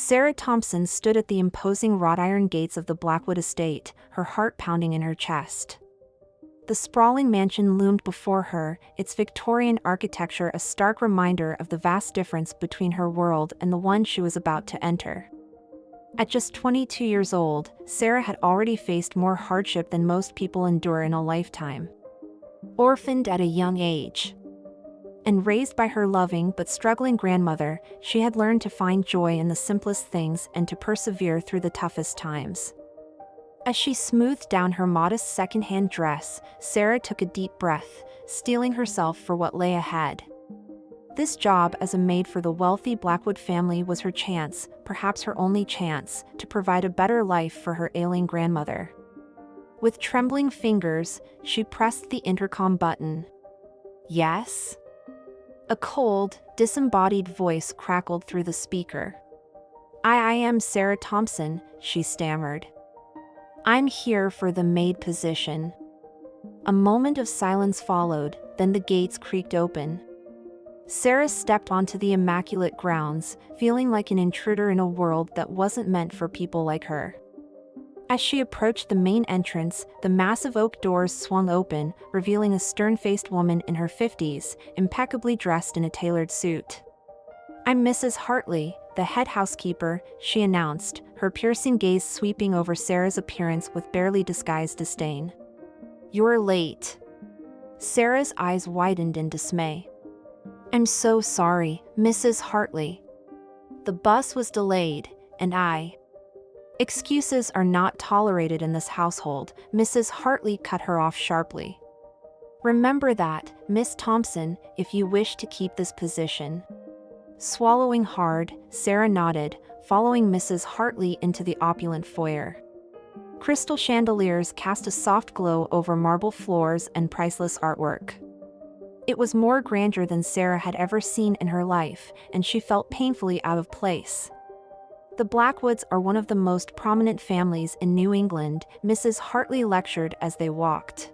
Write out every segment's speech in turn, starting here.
Sarah Thompson stood at the imposing wrought iron gates of the Blackwood Estate, her heart pounding in her chest. The sprawling mansion loomed before her, its Victorian architecture a stark reminder of the vast difference between her world and the one she was about to enter. At just 22 years old, Sarah had already faced more hardship than most people endure in a lifetime. Orphaned at a young age and raised by her loving but struggling grandmother, she had learned to find joy in the simplest things and to persevere through the toughest times. As she smoothed down her modest second-hand dress, Sarah took a deep breath, steeling herself for what lay ahead. This job as a maid for the wealthy Blackwood family was her chance, perhaps her only chance, to provide a better life for her ailing grandmother. With trembling fingers, she pressed the intercom button. "Yes?" A cold, disembodied voice crackled through the speaker. I am Sarah Thompson," she stammered. "I'm here for the maid position." A moment of silence followed, then the gates creaked open. Sarah stepped onto the immaculate grounds, feeling like an intruder in a world that wasn't meant for people like her. As she approached the main entrance, the massive oak doors swung open, revealing a stern-faced woman in her 50s, impeccably dressed in a tailored suit. "I'm Mrs. Hartley, the head housekeeper," she announced, her piercing gaze sweeping over Sarah's appearance with barely disguised disdain. "You're late." Sarah's eyes widened in dismay. "I'm so sorry, Mrs. Hartley. The bus was delayed, and Excuses are not tolerated in this household," Mrs. Hartley cut her off sharply. "Remember that, Miss Thompson, if you wish to keep this position." Swallowing hard, Sarah nodded, following Mrs. Hartley into the opulent foyer. Crystal chandeliers cast a soft glow over marble floors and priceless artwork. It was more grandeur than Sarah had ever seen in her life, and she felt painfully out of place. "The Blackwoods are one of the most prominent families in New England," Mrs. Hartley lectured as they walked.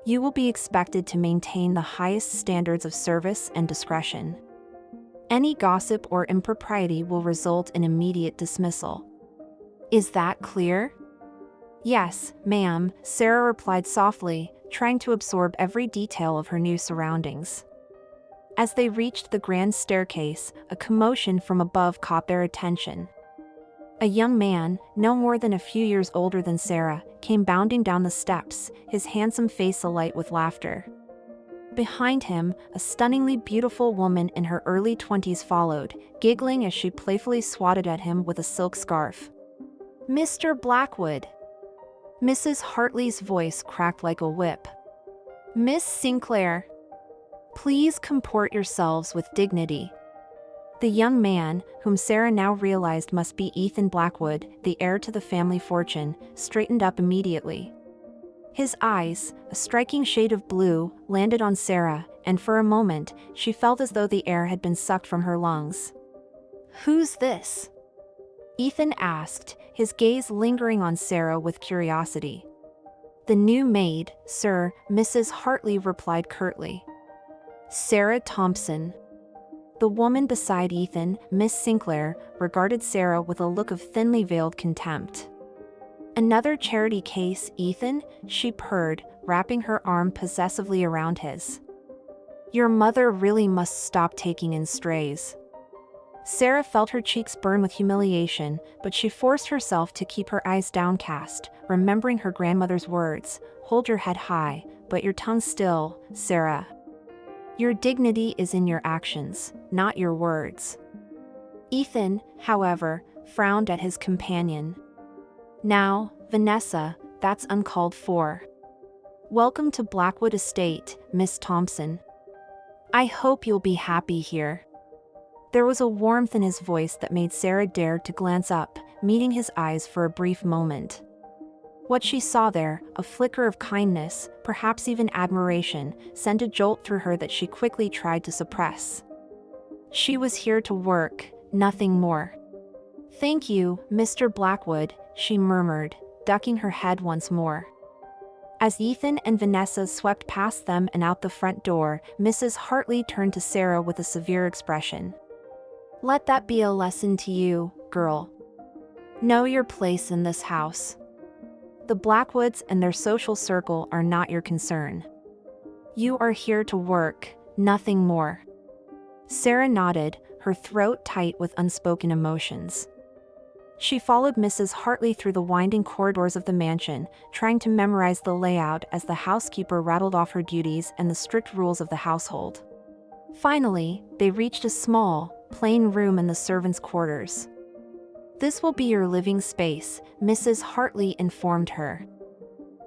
"You will be expected to maintain the highest standards of service and discretion. Any gossip or impropriety will result in immediate dismissal." "Is that clear?" "Yes, ma'am," Sarah replied softly, trying to absorb every detail of her new surroundings. As they reached the grand staircase, a commotion from above caught their attention. A young man, no more than a few years older than Sarah, came bounding down the steps, his handsome face alight with laughter. Behind him, a stunningly beautiful woman in her early 20s followed, giggling as she playfully swatted at him with a silk scarf. "Mr. Blackwood!" Mrs. Hartley's voice cracked like a whip. "Miss Sinclair! Please comport yourselves with dignity." The young man, whom Sarah now realized must be Ethan Blackwood, the heir to the family fortune, straightened up immediately. His eyes, a striking shade of blue, landed on Sarah, and for a moment, she felt as though the air had been sucked from her lungs. "Who's this?" Ethan asked, his gaze lingering on Sarah with curiosity. "The new maid, sir," Mrs. Hartley replied curtly. "Sarah Thompson." The woman beside Ethan, Miss Sinclair, regarded Sarah with a look of thinly veiled contempt. "Another charity case, Ethan?" she purred, wrapping her arm possessively around his. "Your mother really must stop taking in strays." Sarah felt her cheeks burn with humiliation, but she forced herself to keep her eyes downcast, remembering her grandmother's words, "Hold your head high, but your tongue still, Sarah. Your dignity is in your actions, not your words." Ethan, however, frowned at his companion. "Now, Vanessa, that's uncalled for. Welcome to Blackwood Estate, Miss Thompson. I hope you'll be happy here." There was a warmth in his voice that made Sarah dare to glance up, meeting his eyes for a brief moment. What she saw there, a flicker of kindness, perhaps even admiration, sent a jolt through her that she quickly tried to suppress. She was here to work, nothing more. "Thank you, Mr. Blackwood," she murmured, ducking her head once more. As Ethan and Vanessa swept past them and out the front door, Mrs. Hartley turned to Sarah with a severe expression. "Let that be a lesson to you, girl. Know your place in this house. The Blackwoods and their social circle are not your concern. You are here to work, nothing more." Sarah nodded, her throat tight with unspoken emotions. She followed Mrs. Hartley through the winding corridors of the mansion, trying to memorize the layout as the housekeeper rattled off her duties and the strict rules of the household. Finally, they reached a small, plain room in the servants' quarters. "This will be your living space," Mrs. Hartley informed her.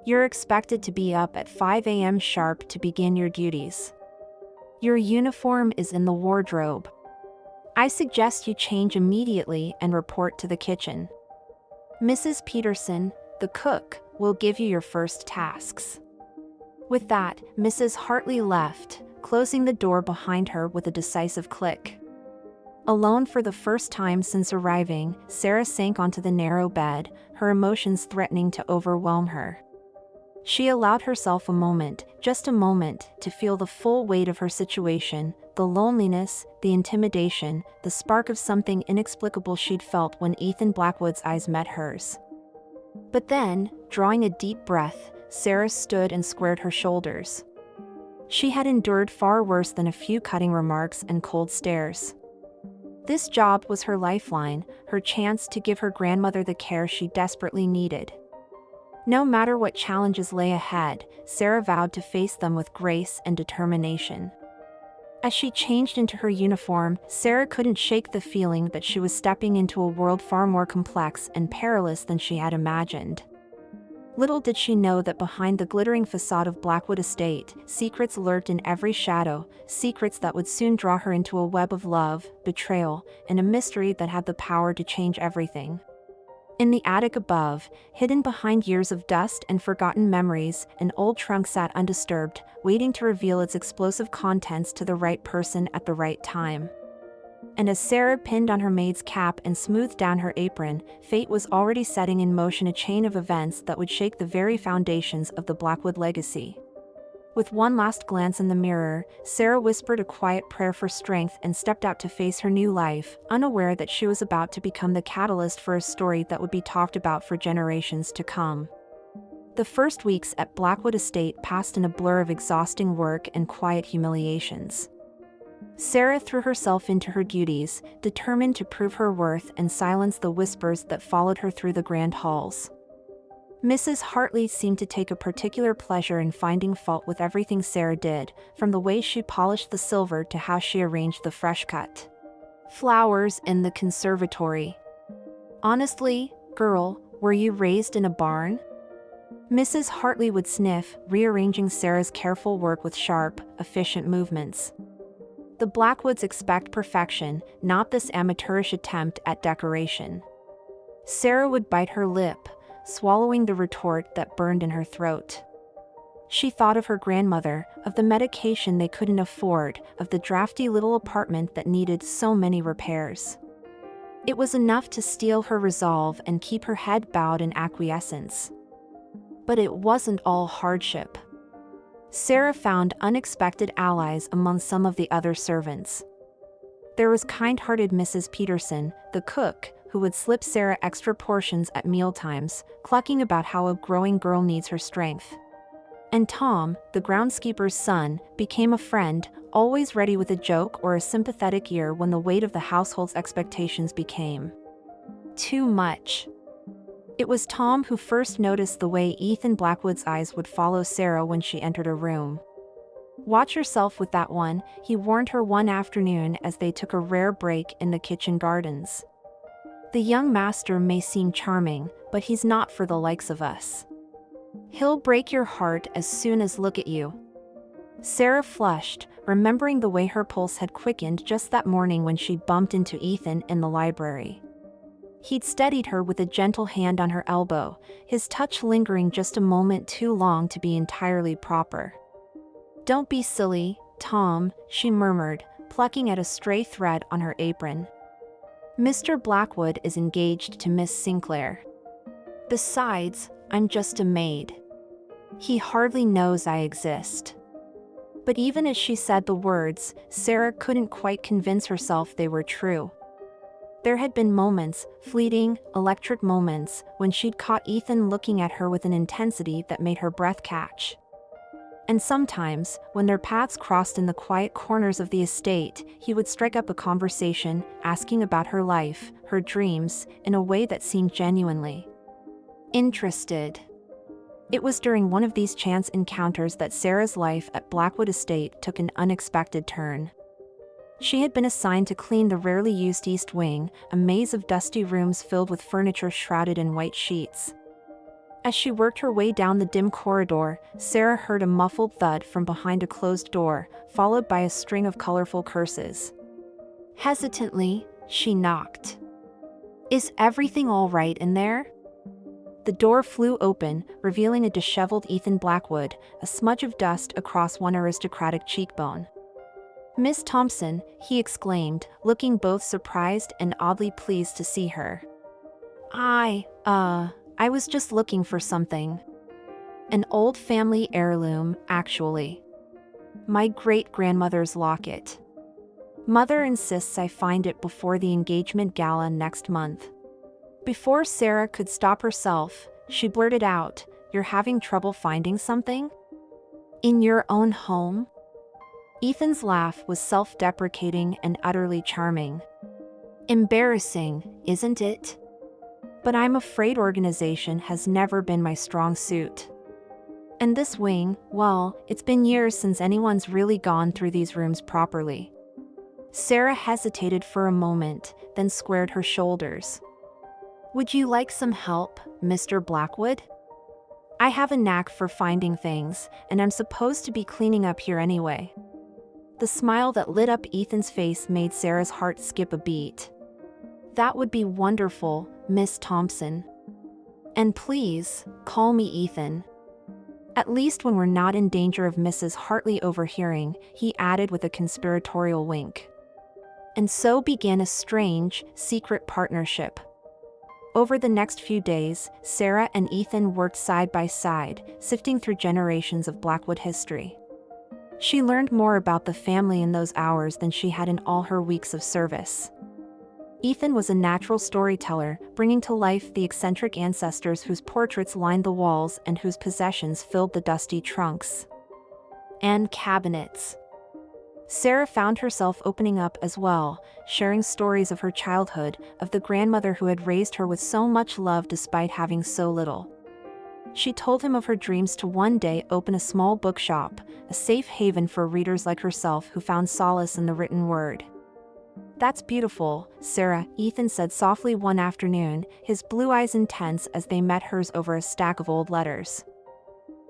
"You're expected to be up at 5 a.m. sharp to begin your duties. Your uniform is in the wardrobe. I suggest you change immediately and report to the kitchen. Mrs. Peterson, the cook, will give you your first tasks." With that, Mrs. Hartley left, closing the door behind her with a decisive click. Alone for the first time since arriving, Sarah sank onto the narrow bed, her emotions threatening to overwhelm her. She allowed herself a moment, just a moment, to feel the full weight of her situation, the loneliness, the intimidation, the spark of something inexplicable she'd felt when Ethan Blackwood's eyes met hers. But then, drawing a deep breath, Sarah stood and squared her shoulders. She had endured far worse than a few cutting remarks and cold stares. This job was her lifeline, her chance to give her grandmother the care she desperately needed. No matter what challenges lay ahead, Sarah vowed to face them with grace and determination. As she changed into her uniform, Sarah couldn't shake the feeling that she was stepping into a world far more complex and perilous than she had imagined. Little did she know that behind the glittering facade of Blackwood Estate, secrets lurked in every shadow, secrets that would soon draw her into a web of love, betrayal, and a mystery that had the power to change everything. In the attic above, hidden behind years of dust and forgotten memories, an old trunk sat undisturbed, waiting to reveal its explosive contents to the right person at the right time. And as Sarah pinned on her maid's cap and smoothed down her apron, fate was already setting in motion a chain of events that would shake the very foundations of the Blackwood legacy. With one last glance in the mirror, Sarah whispered a quiet prayer for strength and stepped out to face her new life, unaware that she was about to become the catalyst for a story that would be talked about for generations to come. The first weeks at Blackwood Estate passed in a blur of exhausting work and quiet humiliations. Sarah threw herself into her duties, determined to prove her worth and silence the whispers that followed her through the grand halls. Mrs. Hartley seemed to take a particular pleasure in finding fault with everything Sarah did, from the way she polished the silver to how she arranged the fresh-cut flowers in the conservatory. "Honestly, girl, were you raised in a barn?" Mrs. Hartley would sniff, rearranging Sarah's careful work with sharp, efficient movements. The Blackwoods expect perfection, not this amateurish attempt at decoration. Sarah would bite her lip, swallowing the retort that burned in her throat. She thought of her grandmother, of the medication they couldn't afford, of the drafty little apartment that needed so many repairs. It was enough to steel her resolve and keep her head bowed in acquiescence. But it wasn't all hardship. Sarah found unexpected allies among some of the other servants. There was kind-hearted Mrs. Peterson, the cook, who would slip Sarah extra portions at mealtimes, clucking about how a growing girl needs her strength. And Tom, the groundskeeper's son, became a friend, always ready with a joke or a sympathetic ear when the weight of the household's expectations became too much. It was Tom who first noticed the way Ethan Blackwood's eyes would follow Sarah when she entered a room. "Watch yourself with that one," he warned her one afternoon as they took a rare break in the kitchen gardens. "The young master may seem charming, but he's not for the likes of us. He'll break your heart as soon as look at you." Sarah flushed, remembering the way her pulse had quickened just that morning when she bumped into Ethan in the library. He'd steadied her with a gentle hand on her elbow, his touch lingering just a moment too long to be entirely proper. "Don't be silly, Tom," she murmured, plucking at a stray thread on her apron. "Mr. Blackwood is engaged to Miss Sinclair. Besides, I'm just a maid. He hardly knows I exist." But even as she said the words, Sarah couldn't quite convince herself they were true. There had been moments, fleeting, electric moments, when she'd caught Ethan looking at her with an intensity that made her breath catch. And sometimes, when their paths crossed in the quiet corners of the estate, he would strike up a conversation, asking about her life, her dreams, in a way that seemed genuinely interested. It was during one of these chance encounters that Sarah's life at Blackwood Estate took an unexpected turn. She had been assigned to clean the rarely used East Wing, a maze of dusty rooms filled with furniture shrouded in white sheets. As she worked her way down the dim corridor, Sarah heard a muffled thud from behind a closed door, followed by a string of colorful curses. Hesitantly, she knocked. "Is everything all right in there?" The door flew open, revealing a disheveled Ethan Blackwood, a smudge of dust across one aristocratic cheekbone. "Miss Thompson," he exclaimed, looking both surprised and oddly pleased to see her. I was just looking for something. An old family heirloom, actually. My great-grandmother's locket. Mother insists I find it before the engagement gala next month." Before Sarah could stop herself, she blurted out, "You're having trouble finding something? In your own home?" Ethan's laugh was self-deprecating and utterly charming. "Embarrassing, isn't it? But I'm afraid organization has never been my strong suit. And this wing, well, it's been years since anyone's really gone through these rooms properly." Sarah hesitated for a moment, then squared her shoulders. "Would you like some help, Mr. Blackwood? I have a knack for finding things, and I'm supposed to be cleaning up here anyway." The smile that lit up Ethan's face made Sarah's heart skip a beat. "That would be wonderful, Miss Thompson. And please, call me Ethan. At least when we're not in danger of Mrs. Hartley overhearing," he added with a conspiratorial wink. And so began a strange, secret partnership. Over the next few days, Sarah and Ethan worked side by side, sifting through generations of Blackwood history. She learned more about the family in those hours than she had in all her weeks of service. Ethan was a natural storyteller, bringing to life the eccentric ancestors whose portraits lined the walls and whose possessions filled the dusty trunks and cabinets. Sarah found herself opening up as well, sharing stories of her childhood, of the grandmother who had raised her with so much love despite having so little. She told him of her dreams to one day open a small bookshop, a safe haven for readers like herself who found solace in the written word. "That's beautiful, Sarah," Ethan said softly one afternoon, his blue eyes intense as they met hers over a stack of old letters.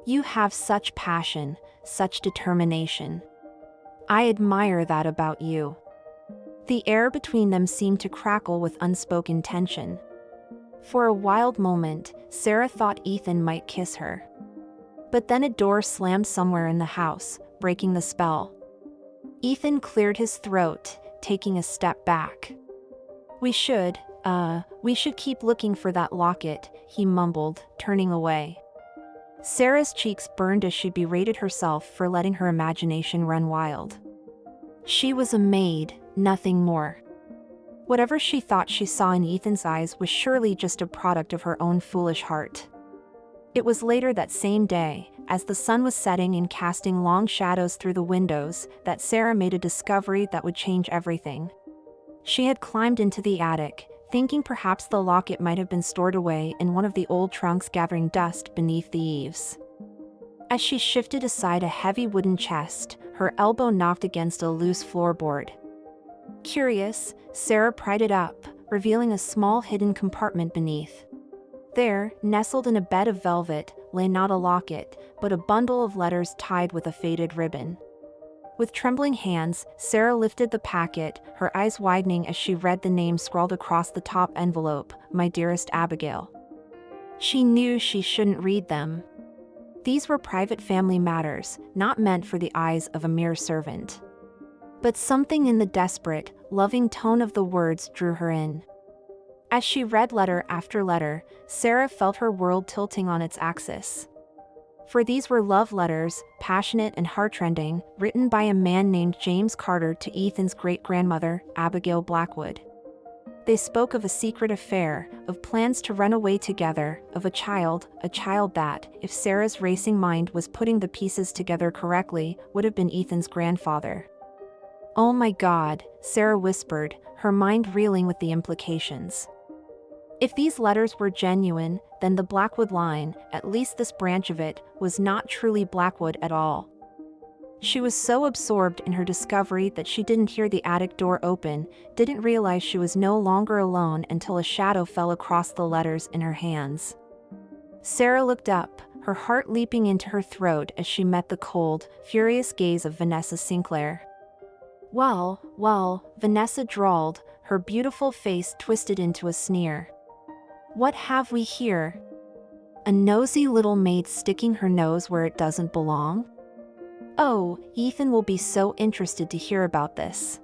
"You have such passion, such determination. I admire that about you." The air between them seemed to crackle with unspoken tension. For a wild moment, Sarah thought Ethan might kiss her. But then a door slammed somewhere in the house, breaking the spell. Ethan cleared his throat, taking a step back. We should keep looking for that locket," he mumbled, turning away. Sarah's cheeks burned as she berated herself for letting her imagination run wild. She was a maid, nothing more. Whatever she thought she saw in Ethan's eyes was surely just a product of her own foolish heart. It was later that same day, as the sun was setting and casting long shadows through the windows, that Sarah made a discovery that would change everything. She had climbed into the attic, thinking perhaps the locket might have been stored away in one of the old trunks gathering dust beneath the eaves. As she shifted aside a heavy wooden chest, her elbow knocked against a loose floorboard. Curious, Sarah pried it up, revealing a small hidden compartment beneath. There, nestled in a bed of velvet, lay not a locket, but a bundle of letters tied with a faded ribbon. With trembling hands, Sarah lifted the packet, her eyes widening as she read the name scrawled across the top envelope, "My dearest Abigail." She knew she shouldn't read them. These were private family matters, not meant for the eyes of a mere servant. But something in the desperate, loving tone of the words drew her in. As she read letter after letter, Sarah felt her world tilting on its axis. For these were love letters, passionate and heartrending, written by a man named James Carter to Ethan's great-grandmother, Abigail Blackwood. They spoke of a secret affair, of plans to run away together, of a child that, if Sarah's racing mind was putting the pieces together correctly, would have been Ethan's grandfather. "Oh my God," Sarah whispered, her mind reeling with the implications. If these letters were genuine, then the Blackwood line, at least this branch of it, was not truly Blackwood at all. She was so absorbed in her discovery that she didn't hear the attic door open, didn't realize she was no longer alone until a shadow fell across the letters in her hands. Sarah looked up, her heart leaping into her throat as she met the cold, furious gaze of Vanessa Sinclair. Well, Vanessa drawled, her beautiful face twisted into a sneer. "What have we here? A nosy little maid sticking her nose where it doesn't belong? Oh, Ethan will be so interested to hear about this."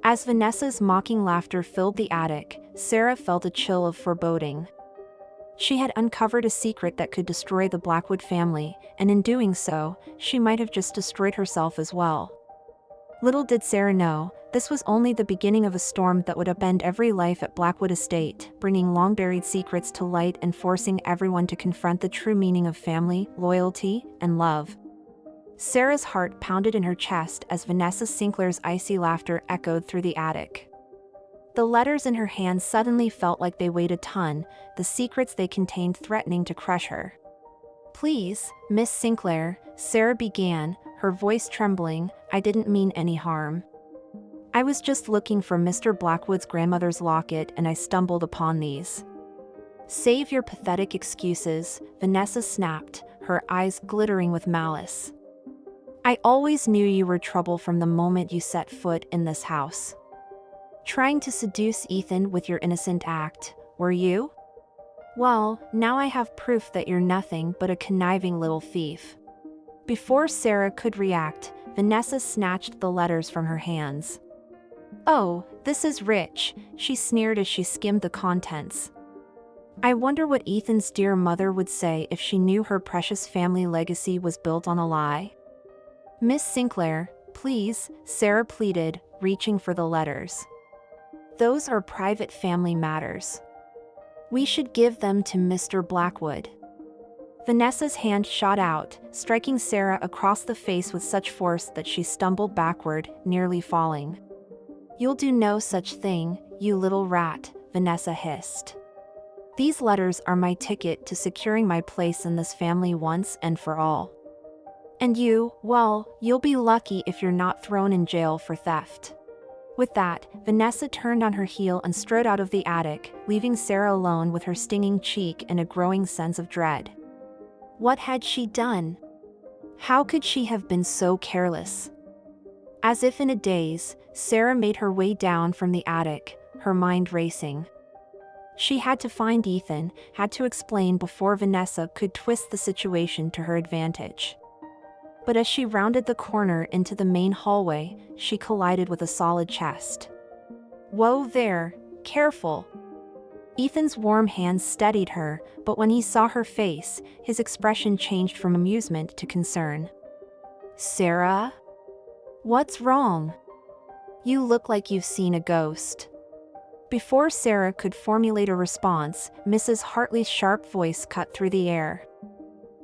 As Vanessa's mocking laughter filled the attic, Sarah felt a chill of foreboding. She had uncovered a secret that could destroy the Blackwood family, and in doing so, she might have just destroyed herself as well. Little did Sarah know, this was only the beginning of a storm that would upend every life at Blackwood Estate, bringing long-buried secrets to light and forcing everyone to confront the true meaning of family, loyalty, and love. Sarah's heart pounded in her chest as Vanessa Sinclair's icy laughter echoed through the attic. The letters in her hands suddenly felt like they weighed a ton, the secrets they contained threatening to crush her. "Please, Miss Sinclair," Sarah began, her voice trembling, "I didn't mean any harm. I was just looking for Mr. Blackwood's grandmother's locket and I stumbled upon these." "Save your pathetic excuses," Vanessa snapped, her eyes glittering with malice. "I always knew you were trouble from the moment you set foot in this house. Trying to seduce Ethan with your innocent act, were you? Well, now I have proof that you're nothing but a conniving little thief." Before Sarah could react, Vanessa snatched the letters from her hands. "Oh, this is rich," she sneered as she skimmed the contents. "I wonder what Ethan's dear mother would say if she knew her precious family legacy was built on a lie." "Miss Sinclair, please," Sarah pleaded, reaching for the letters. "Those are private family matters. We should give them to Mr. Blackwood." Vanessa's hand shot out, striking Sarah across the face with such force that she stumbled backward, nearly falling. "You'll do no such thing, you little rat," Vanessa hissed. "These letters are my ticket to securing my place in this family once and for all. And you, well, you'll be lucky if you're not thrown in jail for theft." With that, Vanessa turned on her heel and strode out of the attic, leaving Sarah alone with her stinging cheek and a growing sense of dread. What had she done? How could she have been so careless? As if in a daze, Sarah made her way down from the attic, her mind racing. She had to find Ethan, had to explain before Vanessa could twist the situation to her advantage. But as she rounded the corner into the main hallway, she collided with a solid chest. "Whoa there, careful." Ethan's warm hands steadied her, but when he saw her face, his expression changed from amusement to concern. "Sarah? What's wrong? You look like you've seen a ghost." Before Sarah could formulate a response, Mrs. Hartley's sharp voice cut through the air.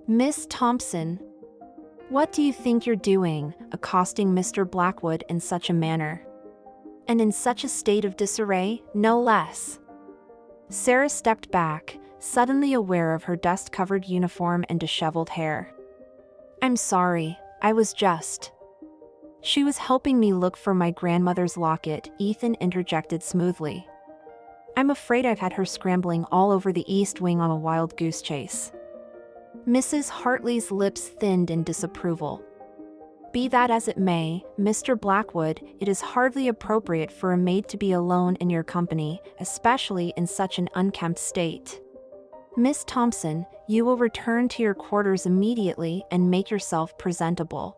"Miss Thompson, what do you think you're doing, accosting Mr. Blackwood in such a manner? And in such a state of disarray, no less." Sarah stepped back, suddenly aware of her dust-covered uniform and disheveled hair. "I'm sorry, I was just..." "She was helping me look for my grandmother's locket," Ethan interjected smoothly. "I'm afraid I've had her scrambling all over the East Wing on a wild goose chase." Mrs. Hartley's lips thinned in disapproval. "Be that as it may, Mr. Blackwood, it is hardly appropriate for a maid to be alone in your company, especially in such an unkempt state. Miss Thompson, you will return to your quarters immediately and make yourself presentable.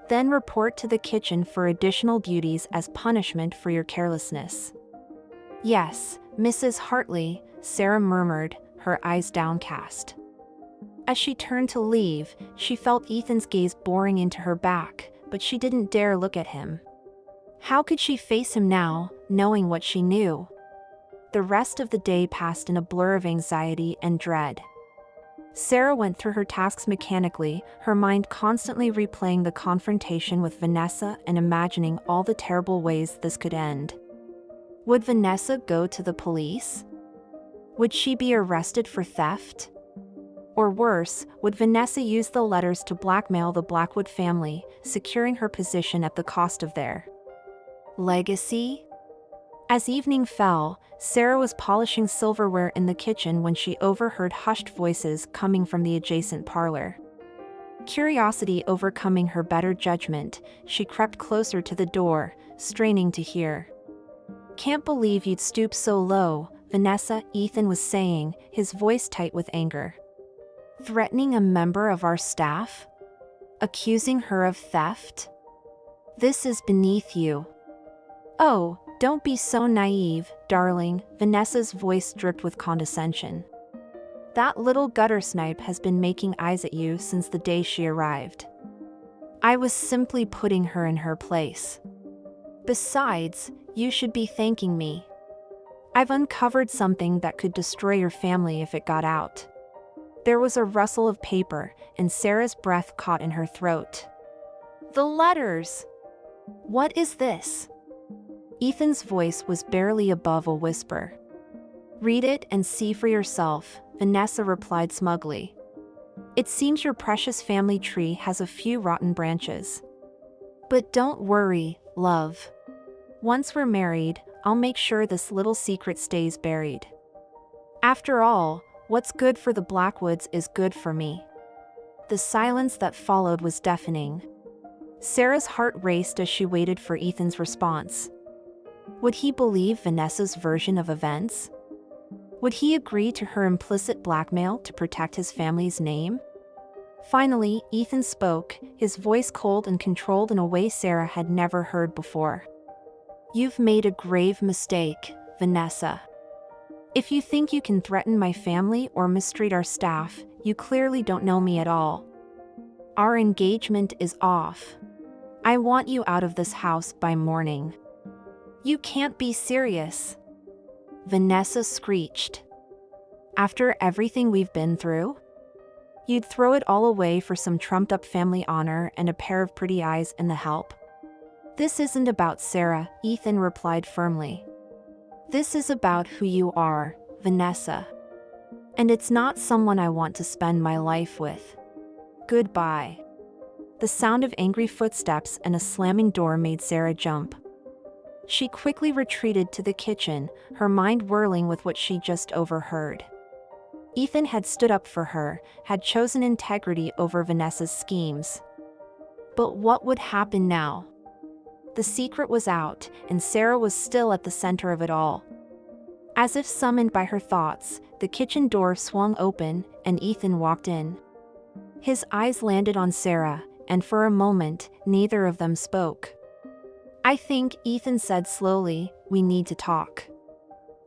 Then report to the kitchen for additional duties as punishment for your carelessness." "Yes, Mrs. Hartley," Sarah murmured, her eyes downcast. As she turned to leave, she felt Ethan's gaze boring into her back, but she didn't dare look at him. How could she face him now, knowing what she knew? The rest of the day passed in a blur of anxiety and dread. Sarah went through her tasks mechanically, her mind constantly replaying the confrontation with Vanessa and imagining all the terrible ways this could end. Would Vanessa go to the police? Would she be arrested for theft? Or worse, would Vanessa use the letters to blackmail the Blackwood family, securing her position at the cost of their legacy? As evening fell, Sarah was polishing silverware in the kitchen when she overheard hushed voices coming from the adjacent parlor. Curiosity overcoming her better judgment, she crept closer to the door, straining to hear. "Can't believe you'd stoop so low," Vanessa, Ethan was saying, his voice tight with anger. "Threatening a member of our staff? Accusing her of theft? This is beneath you." "Oh, don't be so naive, darling," Vanessa's voice dripped with condescension. "That little gutter snipe has been making eyes at you since the day she arrived. I was simply putting her in her place. Besides, you should be thanking me. I've uncovered something that could destroy your family if it got out." There was a rustle of paper, and Sarah's breath caught in her throat. "The letters! What is this?" Ethan's voice was barely above a whisper. "Read it and see for yourself," Vanessa replied smugly. "It seems your precious family tree has a few rotten branches. But don't worry, love. Once we're married, I'll make sure this little secret stays buried. After all, what's good for the Blackwoods is good for me." The silence that followed was deafening. Sarah's heart raced as she waited for Ethan's response. Would he believe Vanessa's version of events? Would he agree to her implicit blackmail to protect his family's name? Finally, Ethan spoke, his voice cold and controlled in a way Sarah had never heard before. "You've made a grave mistake, Vanessa. If you think you can threaten my family or mistreat our staff, you clearly don't know me at all. Our engagement is off. I want you out of this house by morning." "You can't be serious," Vanessa screeched. "After everything we've been through? You'd throw it all away for some trumped-up family honor and a pair of pretty eyes and the help?" "This isn't about Sarah," Ethan replied firmly. "This is about who you are, Vanessa. And it's not someone I want to spend my life with. Goodbye." The sound of angry footsteps and a slamming door made Sarah jump. She quickly retreated to the kitchen, her mind whirling with what she just overheard. Ethan had stood up for her, had chosen integrity over Vanessa's schemes. But what would happen now? The secret was out, and Sarah was still at the center of it all. As if summoned by her thoughts, the kitchen door swung open, and Ethan walked in. His eyes landed on Sarah, and for a moment, neither of them spoke. "I think," Ethan said slowly, "we need to talk."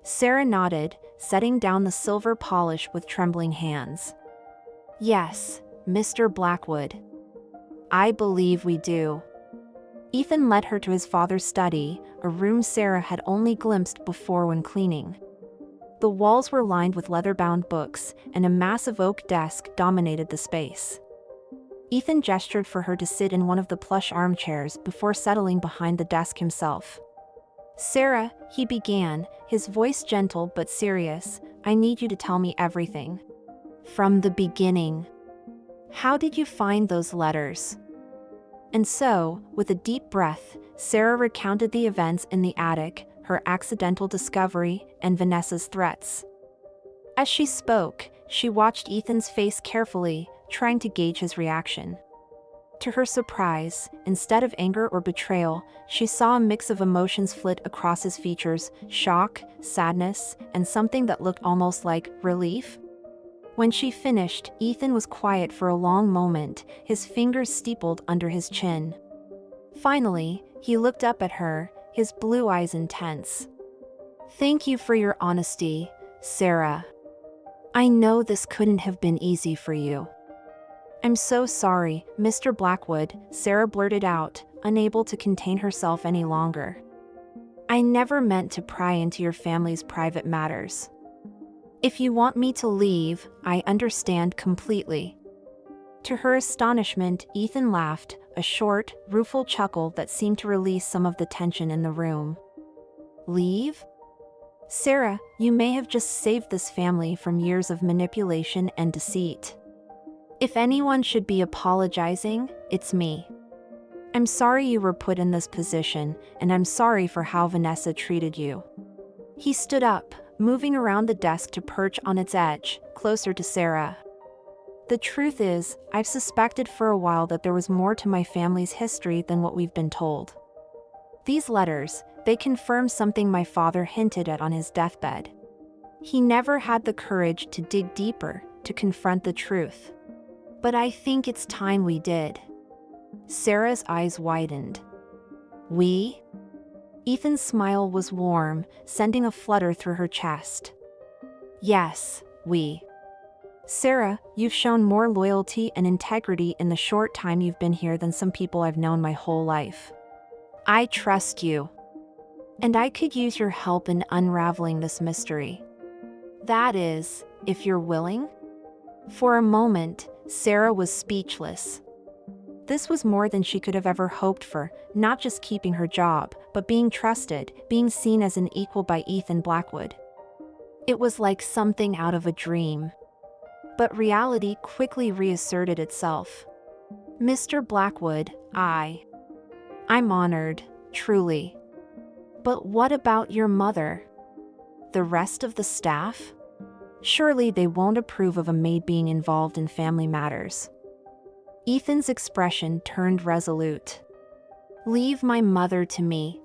Sarah nodded, setting down the silver polish with trembling hands. "Yes, Mr. Blackwood. I believe we do." Ethan led her to his father's study, a room Sarah had only glimpsed before when cleaning. The walls were lined with leather-bound books, and a massive oak desk dominated the space. Ethan gestured for her to sit in one of the plush armchairs before settling behind the desk himself. "Sarah," he began, his voice gentle but serious, "I need you to tell me everything. From the beginning. How did you find those letters?" And so, with a deep breath, Sarah recounted the events in the attic, her accidental discovery, and Vanessa's threats. As she spoke, she watched Ethan's face carefully, trying to gauge his reaction. To her surprise, instead of anger or betrayal, she saw a mix of emotions flit across his features: shock, sadness, and something that looked almost like relief. When she finished, Ethan was quiet for a long moment, his fingers steepled under his chin. Finally, he looked up at her, his blue eyes intense. "Thank you for your honesty, Sarah. I know this couldn't have been easy for you." "I'm so sorry, Mr. Blackwood," Sarah blurted out, unable to contain herself any longer. I never meant to pry into your family's private matters. If you want me to leave, I understand completely." To her astonishment, Ethan laughed, a short, rueful chuckle that seemed to release some of the tension in the room. "Leave? Sarah, you may have just saved this family from years of manipulation and deceit. If anyone should be apologizing, it's me. I'm sorry you were put in this position, and I'm sorry for how Vanessa treated you." He stood up, moving around the desk to perch on its edge, closer to Sarah. "The truth is, I've suspected for a while that there was more to my family's history than what we've been told. These letters, they confirm something my father hinted at on his deathbed. He never had the courage to dig deeper, to confront the truth. But I think it's time we did." Sarah's eyes widened. "We?" Ethan's smile was warm, sending a flutter through her chest. "Yes, we. Sarah, you've shown more loyalty and integrity in the short time you've been here than some people I've known my whole life. I trust you. And I could use your help in unraveling this mystery. That is, if you're willing?" For a moment, Sarah was speechless. This was more than she could have ever hoped for, not just keeping her job, but being trusted, being seen as an equal by Ethan Blackwood. It was like something out of a dream. But reality quickly reasserted itself. "Mr. Blackwood, I'm honored, truly. But what about your mother? The rest of the staff? Surely they won't approve of a maid being involved in family matters." Ethan's expression turned resolute. "Leave my mother to me.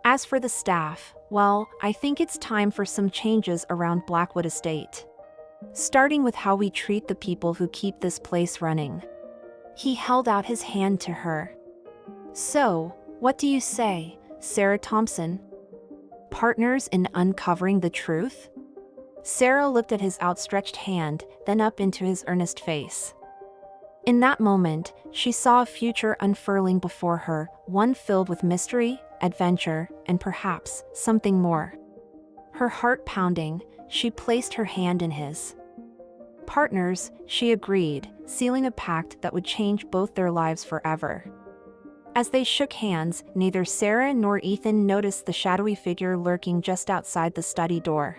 As for the staff, well, I think it's time for some changes around Blackwood Estate. Starting with how we treat the people who keep this place running." He held out his hand to her. "So, what do you say, Sarah Thompson? Partners in uncovering the truth?" Sarah looked at his outstretched hand, then up into his earnest face. In that moment, she saw a future unfurling before her, one filled with mystery, adventure, and perhaps something more. Her heart pounding, she placed her hand in his. Partners, she agreed, sealing a pact that would change both their lives forever. As they shook hands, neither Sarah nor Ethan noticed the shadowy figure lurking just outside the study door.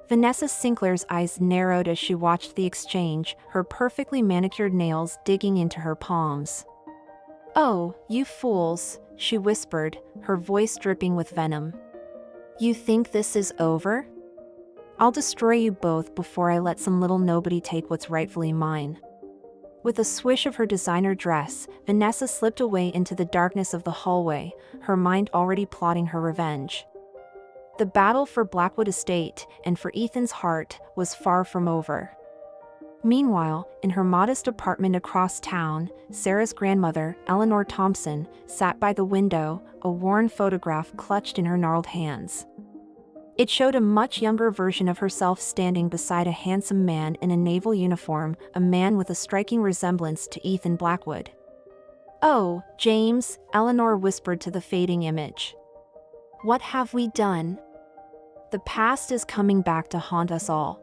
Vanessa Sinclair's eyes narrowed as she watched the exchange, her perfectly manicured nails digging into her palms. "Oh, you fools," she whispered, her voice dripping with venom. "You think this is over? I'll destroy you both before I let some little nobody take what's rightfully mine." With a swish of her designer dress, Vanessa slipped away into the darkness of the hallway, her mind already plotting her revenge. The battle for Blackwood Estate, and for Ethan's heart, was far from over. Meanwhile, in her modest apartment across town, Sarah's grandmother, Eleanor Thompson, sat by the window, a worn photograph clutched in her gnarled hands. It showed a much younger version of herself standing beside a handsome man in a naval uniform, a man with a striking resemblance to Ethan Blackwood. "Oh, James," Eleanor whispered to the fading image. "What have we done? The past is coming back to haunt us all."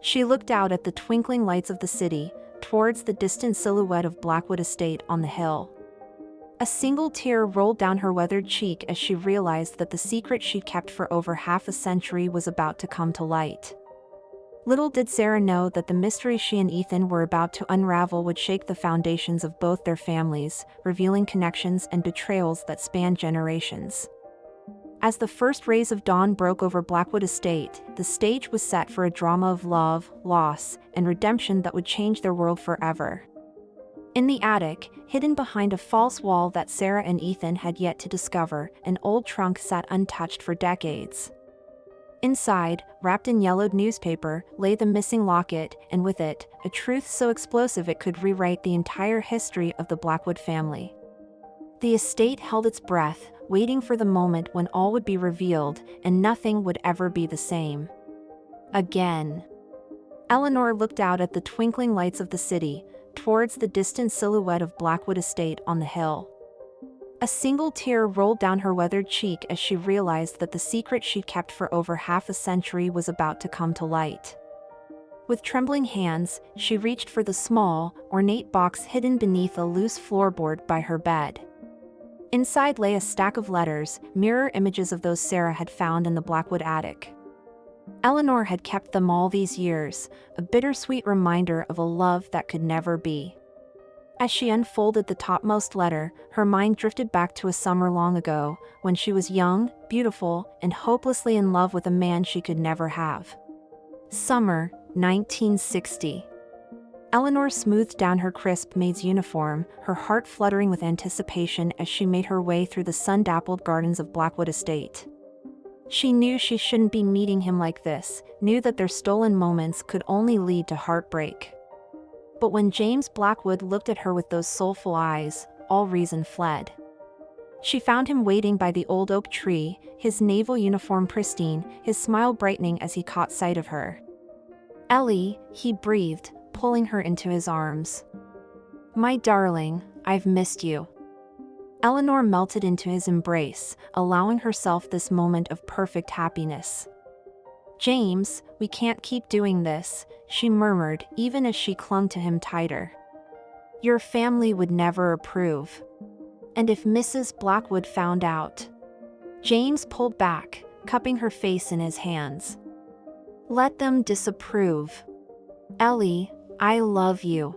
She looked out at the twinkling lights of the city, towards the distant silhouette of Blackwood Estate on the hill. A single tear rolled down her weathered cheek as she realized that the secret she'd kept for over half a century was about to come to light. Little did Sarah know that the mystery she and Ethan were about to unravel would shake the foundations of both their families, revealing connections and betrayals that spanned generations. As the first rays of dawn broke over Blackwood Estate, the stage was set for a drama of love, loss, and redemption that would change their world forever. In the attic, hidden behind a false wall that Sarah and Ethan had yet to discover, an old trunk sat untouched for decades. Inside, wrapped in yellowed newspaper, lay the missing locket, and with it, a truth so explosive it could rewrite the entire history of the Blackwood family. The estate held its breath, waiting for the moment when all would be revealed, and nothing would ever be the same again. Eleanor looked out at the twinkling lights of the city, towards the distant silhouette of Blackwood Estate on the hill. A single tear rolled down her weathered cheek as she realized that the secret she'd kept for over half a century was about to come to light. With trembling hands, she reached for the small, ornate box hidden beneath a loose floorboard by her bed. Inside lay a stack of letters, mirror images of those Sarah had found in the Blackwood attic. Eleanor had kept them all these years, a bittersweet reminder of a love that could never be. As she unfolded the topmost letter, her mind drifted back to a summer long ago, when she was young, beautiful, and hopelessly in love with a man she could never have. Summer, 1960. Eleanor smoothed down her crisp maid's uniform, her heart fluttering with anticipation as she made her way through the sun-dappled gardens of Blackwood Estate. She knew she shouldn't be meeting him like this, knew that their stolen moments could only lead to heartbreak. But when James Blackwood looked at her with those soulful eyes, all reason fled. She found him waiting by the old oak tree, his naval uniform pristine, his smile brightening as he caught sight of her. "Ellie," he breathed, pulling her into his arms. "My darling, I've missed you." Eleanor melted into his embrace, allowing herself this moment of perfect happiness. "James, we can't keep doing this," she murmured, even as she clung to him tighter. "Your family would never approve. And if Mrs. Blackwood found out?" James pulled back, cupping her face in his hands. "Let them disapprove. Ellie, I love you.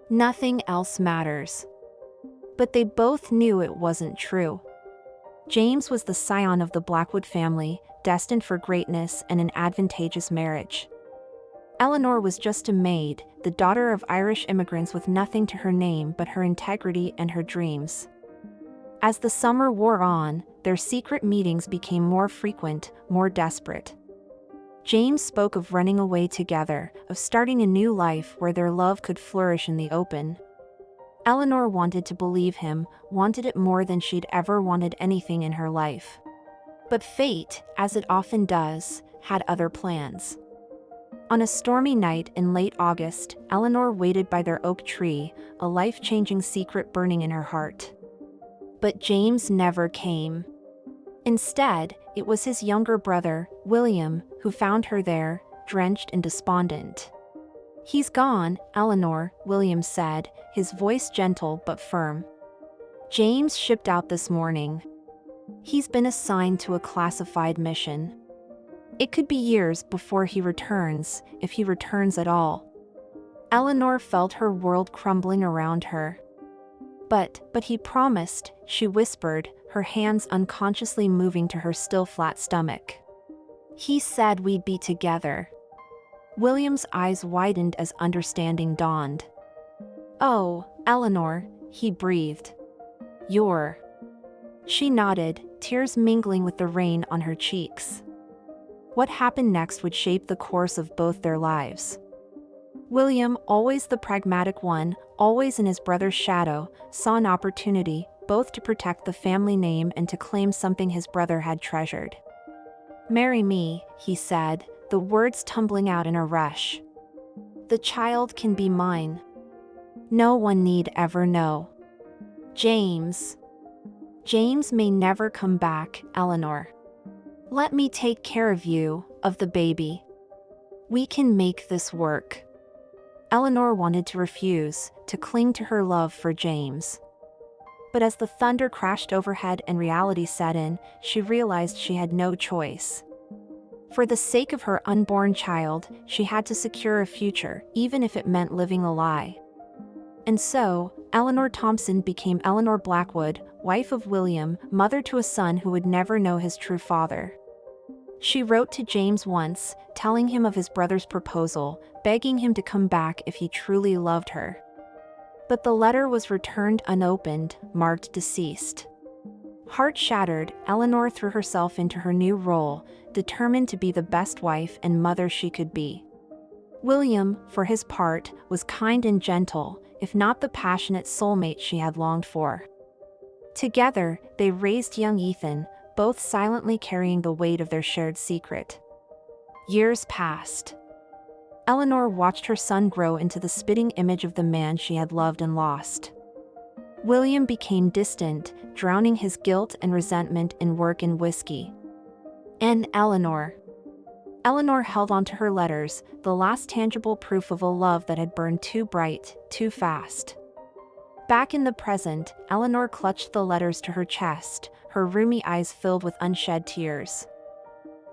Nothing else matters." But they both knew it wasn't true. James was the scion of the Blackwood family, destined for greatness and an advantageous marriage. Eleanor was just a maid, the daughter of Irish immigrants with nothing to her name but her integrity and her dreams. As the summer wore on, their secret meetings became more frequent, more desperate. James spoke of running away together, of starting a new life where their love could flourish in the open. Eleanor wanted to believe him, wanted it more than she'd ever wanted anything in her life. But fate, as it often does, had other plans. On a stormy night in late August, Eleanor waited by their oak tree, a life-changing secret burning in her heart. But James never came. Instead, it was his younger brother, William, who found her there, drenched and despondent. "He's gone, Eleanor," William said, his voice gentle but firm. "James shipped out this morning. He's been assigned to a classified mission. It could be years before he returns, if he returns at all." Eleanor felt her world crumbling around her. But he promised," she whispered, her hands unconsciously moving to her still flat stomach. "He said we'd be together." William's eyes widened as understanding dawned. "Oh, Eleanor," he breathed. "You're..." She nodded, tears mingling with the rain on her cheeks. What happened next would shape the course of both their lives. William, always the pragmatic one, always in his brother's shadow, saw an opportunity, both to protect the family name and to claim something his brother had treasured. "Marry me," he said, the words tumbling out in a rush. "The child can be mine. No one need ever know. James. James may never come back, Eleanor. Let me take care of you, of the baby. We can make this work." Eleanor wanted to refuse, to cling to her love for James. But as the thunder crashed overhead and reality set in, she realized she had no choice. For the sake of her unborn child, she had to secure a future, even if it meant living a lie. And so, Eleanor Thompson became Eleanor Blackwood, wife of William, mother to a son who would never know his true father. She wrote to James once, telling him of his brother's proposal, begging him to come back if he truly loved her. But the letter was returned unopened, marked deceased. Heart shattered, Eleanor threw herself into her new role, determined to be the best wife and mother she could be. William, for his part, was kind and gentle, if not the passionate soulmate she had longed for. Together, they raised young Ethan, both silently carrying the weight of their shared secret. Years passed. Eleanor watched her son grow into the spitting image of the man she had loved and lost. William became distant, drowning his guilt and resentment in work and whiskey. And Eleanor. Eleanor held on to her letters, the last tangible proof of a love that had burned too bright, too fast. Back in the present, Eleanor clutched the letters to her chest, her rheumy eyes filled with unshed tears.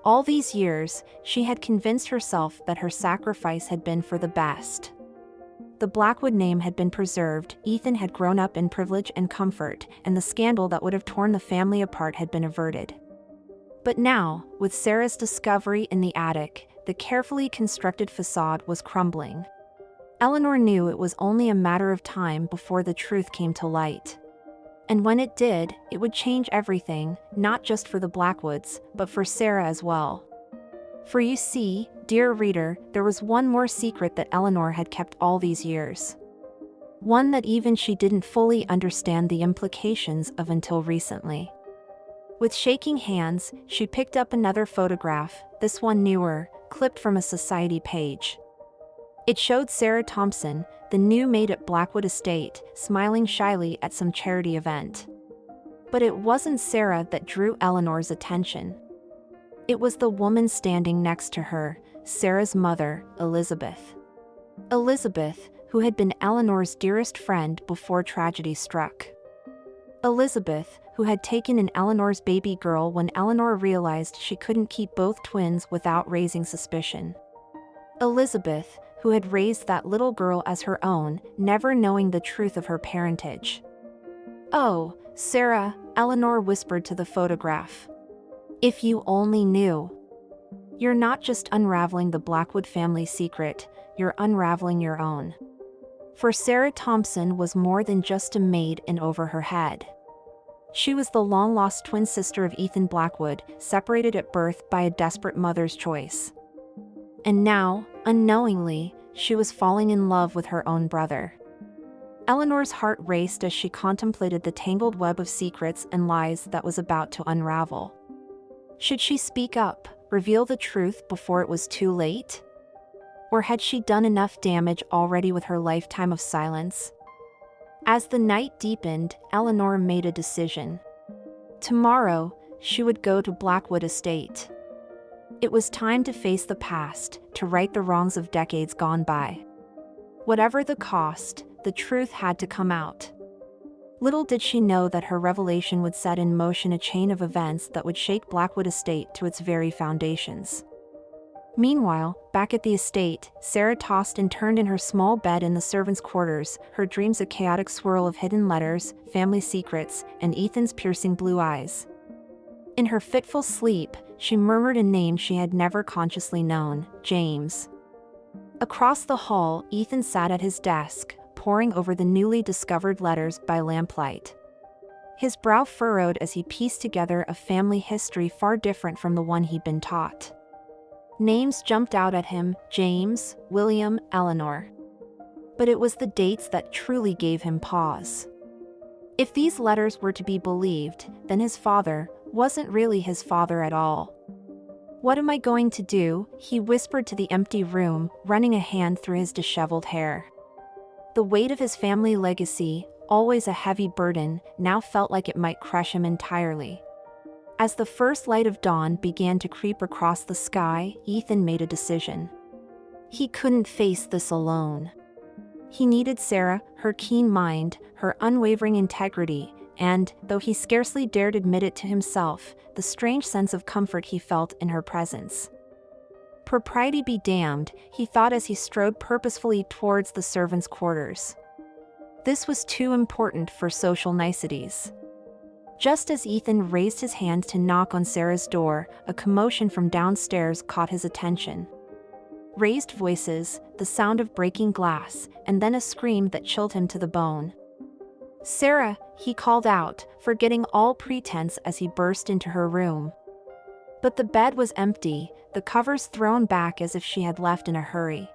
All these years, she had convinced herself that her sacrifice had been for the best. The Blackwood name had been preserved, Ethan had grown up in privilege and comfort, and the scandal that would have torn the family apart had been averted. But now, with Sarah's discovery in the attic, the carefully constructed facade was crumbling. Eleanor knew it was only a matter of time before the truth came to light. And when it did, it would change everything, not just for the Blackwoods, but for Sarah as well. For you see, dear reader, there was one more secret that Eleanor had kept all these years. One that even she didn't fully understand the implications of until recently. With shaking hands, she picked up another photograph, this one newer, clipped from a society page. It showed Sarah Thompson, the new maid at Blackwood Estate, smiling shyly at some charity event. But it wasn't Sarah that drew Eleanor's attention. It was the woman standing next to her, Sarah's mother, Elizabeth. Elizabeth, who had been Eleanor's dearest friend before tragedy struck. Elizabeth, who had taken in Eleanor's baby girl when Eleanor realized she couldn't keep both twins without raising suspicion. Elizabeth, who had raised that little girl as her own, never knowing the truth of her parentage. "Oh, Sarah," Eleanor whispered to the photograph. "If you only knew. You're not just unraveling the Blackwood family secret, you're unraveling your own." For Sarah Thompson was more than just a maid in over her head. She was the long-lost twin sister of Ethan Blackwood, separated at birth by a desperate mother's choice. And now, unknowingly, she was falling in love with her own brother. Eleanor's heart raced as she contemplated the tangled web of secrets and lies that was about to unravel. Should she speak up, reveal the truth before it was too late? Or had she done enough damage already with her lifetime of silence? As the night deepened, Eleanor made a decision. Tomorrow, she would go to Blackwood Estate. It was time to face the past, to right the wrongs of decades gone by. Whatever the cost, the truth had to come out. Little did she know that her revelation would set in motion a chain of events that would shake Blackwood Estate to its very foundations. Meanwhile, back at the estate, Sarah tossed and turned in her small bed in the servants' quarters, her dreams a chaotic swirl of hidden letters, family secrets, and Ethan's piercing blue eyes. In her fitful sleep, she murmured a name she had never consciously known, James. Across the hall, Ethan sat at his desk, poring over the newly discovered letters by lamplight. His brow furrowed as he pieced together a family history far different from the one he'd been taught. Names jumped out at him: James, William, Eleanor. But it was the dates that truly gave him pause. If these letters were to be believed, then his father wasn't really his father at all. "What am I going to do?" he whispered to the empty room, running a hand through his disheveled hair. The weight of his family legacy, always a heavy burden, now felt like it might crush him entirely. As the first light of dawn began to creep across the sky, Ethan made a decision. He couldn't face this alone. He needed Sarah, her keen mind, her unwavering integrity, and, though he scarcely dared admit it to himself, the strange sense of comfort he felt in her presence. Propriety be damned, he thought as he strode purposefully towards the servants' quarters. This was too important for social niceties. Just as Ethan raised his hand to knock on Sarah's door, a commotion from downstairs caught his attention. Raised voices, the sound of breaking glass, and then a scream that chilled him to the bone. "Sarah," he called out, forgetting all pretense as he burst into her room. But the bed was empty, the covers thrown back as if she had left in a hurry.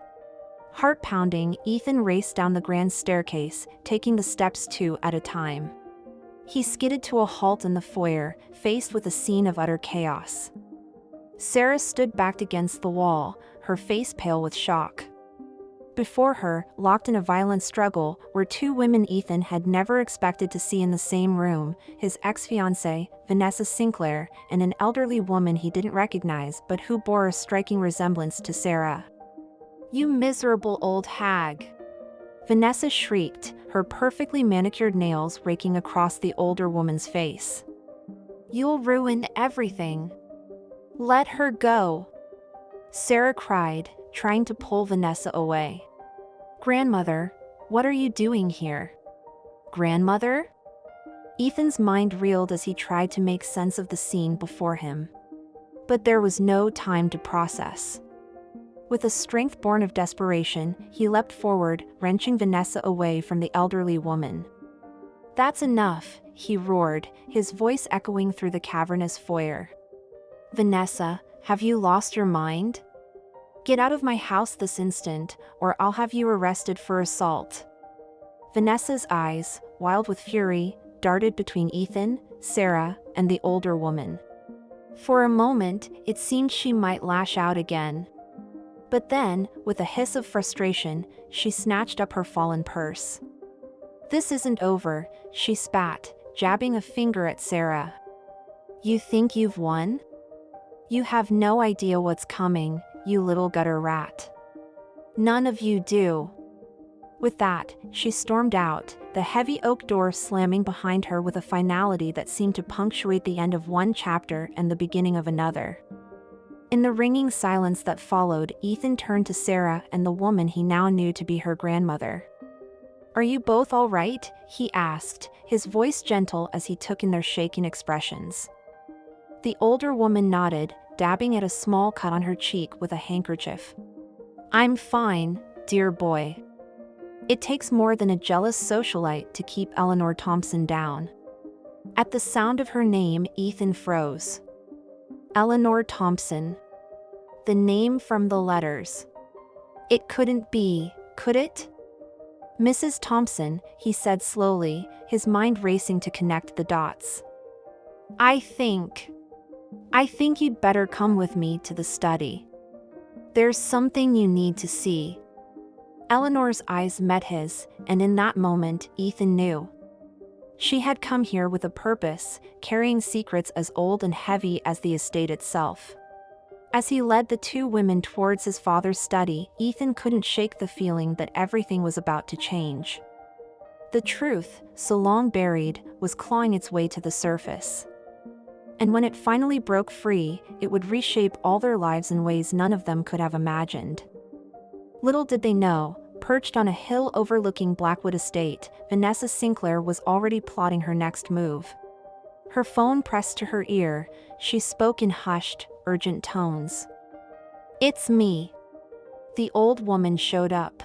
Heart pounding, Ethan raced down the grand staircase, taking the steps two at a time. He skidded to a halt in the foyer, faced with a scene of utter chaos. Sarah stood backed against the wall, her face pale with shock. Before her, locked in a violent struggle, were two women Ethan had never expected to see in the same room, his ex-fiancée, Vanessa Sinclair, and an elderly woman he didn't recognize but who bore a striking resemblance to Sarah. "You miserable old hag!" Vanessa shrieked, her perfectly manicured nails raking across the older woman's face. "You'll ruin everything. Let her go!" Sarah cried, trying to pull Vanessa away. "Grandmother, what are you doing here?" "Grandmother?" Ethan's mind reeled as he tried to make sense of the scene before him. But there was no time to process. With a strength born of desperation, he leapt forward, wrenching Vanessa away from the elderly woman. "That's enough," he roared, his voice echoing through the cavernous foyer. "Vanessa, have you lost your mind? Get out of my house this instant, or I'll have you arrested for assault." Vanessa's eyes, wild with fury, darted between Ethan, Sarah, and the older woman. For a moment, it seemed she might lash out again. But then, with a hiss of frustration, she snatched up her fallen purse. "This isn't over," she spat, jabbing a finger at Sarah. "You think you've won? You have no idea what's coming, you little gutter rat. None of you do." With that, she stormed out, the heavy oak door slamming behind her with a finality that seemed to punctuate the end of one chapter and the beginning of another. In the ringing silence that followed, Ethan turned to Sarah and the woman he now knew to be her grandmother. "Are you both all right?" he asked, his voice gentle as he took in their shaken expressions. The older woman nodded, dabbing at a small cut on her cheek with a handkerchief. "I'm fine, dear boy. It takes more than a jealous socialite to keep Eleanor Thompson down." At the sound of her name, Ethan froze. Eleanor Thompson. The name from the letters. It couldn't be, could it? "Mrs. Thompson," he said slowly, his mind racing to connect the dots. I think you'd better come with me to the study. There's something you need to see." Eleanor's eyes met his, and in that moment, Ethan knew. She had come here with a purpose, carrying secrets as old and heavy as the estate itself. As he led the two women towards his father's study, Ethan couldn't shake the feeling that everything was about to change. The truth, so long buried, was clawing its way to the surface. And when it finally broke free, it would reshape all their lives in ways none of them could have imagined. Little did they know, perched on a hill overlooking Blackwood Estate, Vanessa Sinclair was already plotting her next move. Her phone pressed to her ear, she spoke in hushed, urgent tones. "It's me." The old woman showed up.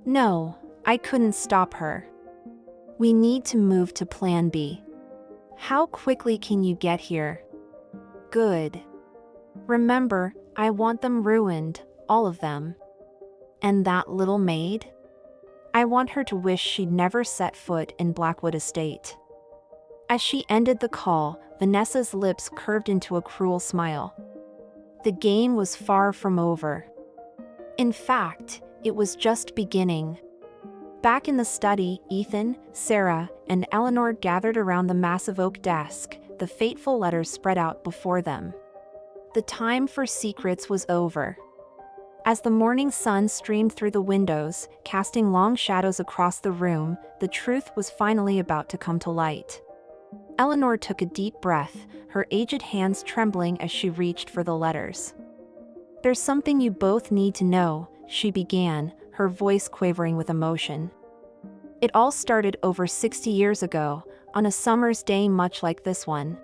"No, I couldn't stop her. We need to move to Plan B. How quickly can you get here?" "Good. Remember, I want them ruined, all of them. And that little maid? I want her to wish she'd never set foot in Blackwood Estate." As she ended the call, Vanessa's lips curved into a cruel smile. The game was far from over. In fact, it was just beginning. Back in the study, Ethan, Sarah, and Eleanor gathered around the massive oak desk, the fateful letters spread out before them. The time for secrets was over. As the morning sun streamed through the windows, casting long shadows across the room, the truth was finally about to come to light. Eleanor took a deep breath, her aged hands trembling as she reached for the letters. "There's something you both need to know," she began, her voice quavering with emotion. "It all started over 60 years ago, on a summer's day much like this one.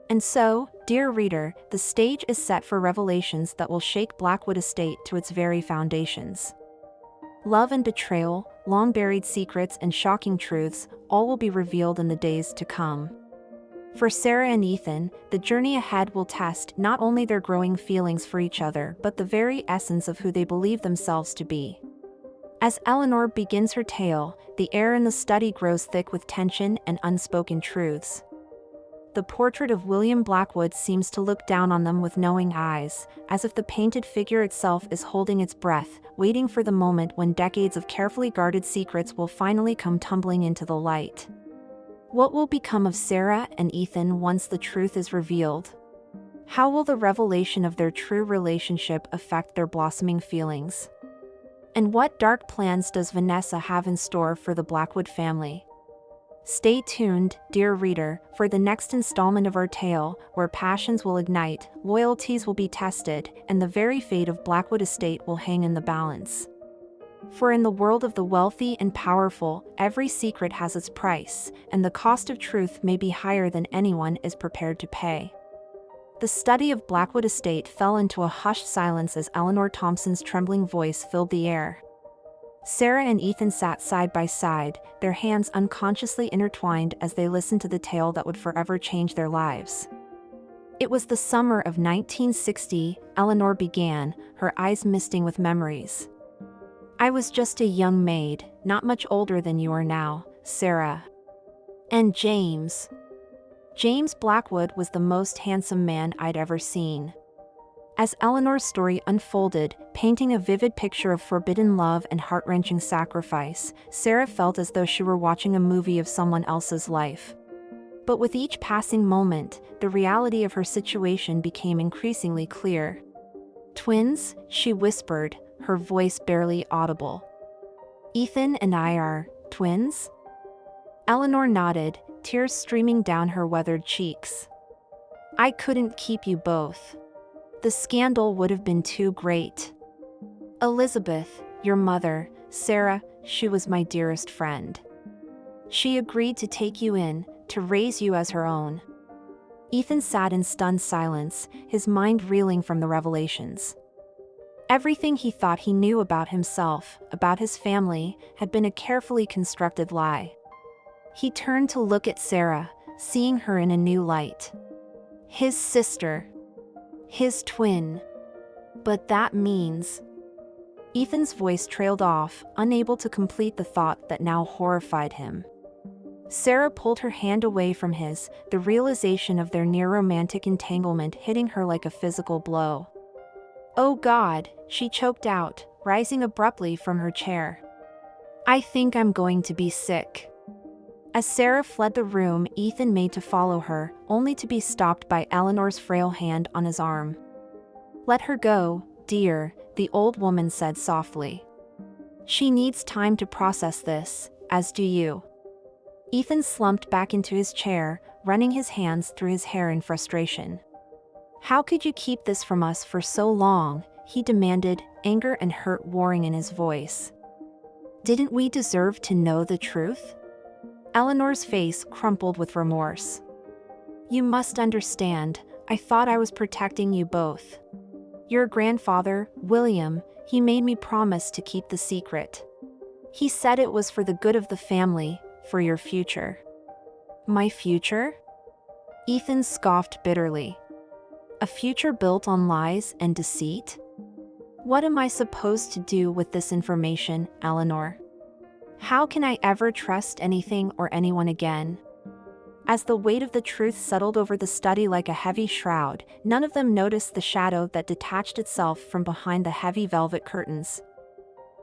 And so, dear reader, the stage is set for revelations that will shake Blackwood Estate to its very foundations. Love and betrayal, long-buried secrets and shocking truths, all will be revealed in the days to come. For Sarah and Ethan, the journey ahead will test not only their growing feelings for each other but the very essence of who they believe themselves to be." As Eleanor begins her tale, the air in the study grows thick with tension and unspoken truths. The portrait of William Blackwood seems to look down on them with knowing eyes, as if the painted figure itself is holding its breath, waiting for the moment when decades of carefully guarded secrets will finally come tumbling into the light. What will become of Sarah and Ethan once the truth is revealed? How will the revelation of their true relationship affect their blossoming feelings? And what dark plans does Vanessa have in store for the Blackwood family? Stay tuned, dear reader, for the next installment of our tale, where passions will ignite, loyalties will be tested, and the very fate of Blackwood Estate will hang in the balance. For in the world of the wealthy and powerful, every secret has its price, and the cost of truth may be higher than anyone is prepared to pay. The study of Blackwood Estate fell into a hushed silence as Eleanor Thompson's trembling voice filled the air. Sarah and Ethan sat side by side, their hands unconsciously intertwined as they listened to the tale that would forever change their lives. It was the summer of 1960, Eleanor began, her eyes misting with memories. I was just a young maid, not much older than you are now, Sarah. And James Blackwood was the most handsome man I'd ever seen. As Eleanor's story unfolded, painting a vivid picture of forbidden love and heart-wrenching sacrifice, Sarah felt as though she were watching a movie of someone else's life. But with each passing moment, the reality of her situation became increasingly clear. Twins, she whispered, her voice barely audible. Ethan and I are twins? Eleanor nodded, tears streaming down her weathered cheeks. I couldn't keep you both. The scandal would have been too great. Elizabeth, your mother, Sarah, she was my dearest friend. She agreed to take you in, to raise you as her own. Ethan sat in stunned silence, his mind reeling from the revelations. Everything he thought he knew about himself, about his family, had been a carefully constructed lie. He turned to look at Sarah, seeing her in a new light. His sister. His twin. But that means... Ethan's voice trailed off, unable to complete the thought that now horrified him. Sarah pulled her hand away from his, the realization of their near-romantic entanglement hitting her like a physical blow. Oh God, she choked out, rising abruptly from her chair. I think I'm going to be sick. As Sarah fled the room, Ethan made to follow her, only to be stopped by Eleanor's frail hand on his arm. Let her go, dear, the old woman said softly. She needs time to process this, as do you. Ethan slumped back into his chair, running his hands through his hair in frustration. How could you keep this from us for so long? He demanded, anger and hurt warring in his voice. Didn't we deserve to know the truth? Eleanor's face crumpled with remorse. You must understand, I thought I was protecting you both. Your grandfather, William, he made me promise to keep the secret. He said it was for the good of the family, for your future. My future? Ethan scoffed bitterly. A future built on lies and deceit? What am I supposed to do with this information, Eleanor? How can I ever trust anything or anyone again? As the weight of the truth settled over the study like a heavy shroud, none of them noticed the shadow that detached itself from behind the heavy velvet curtains.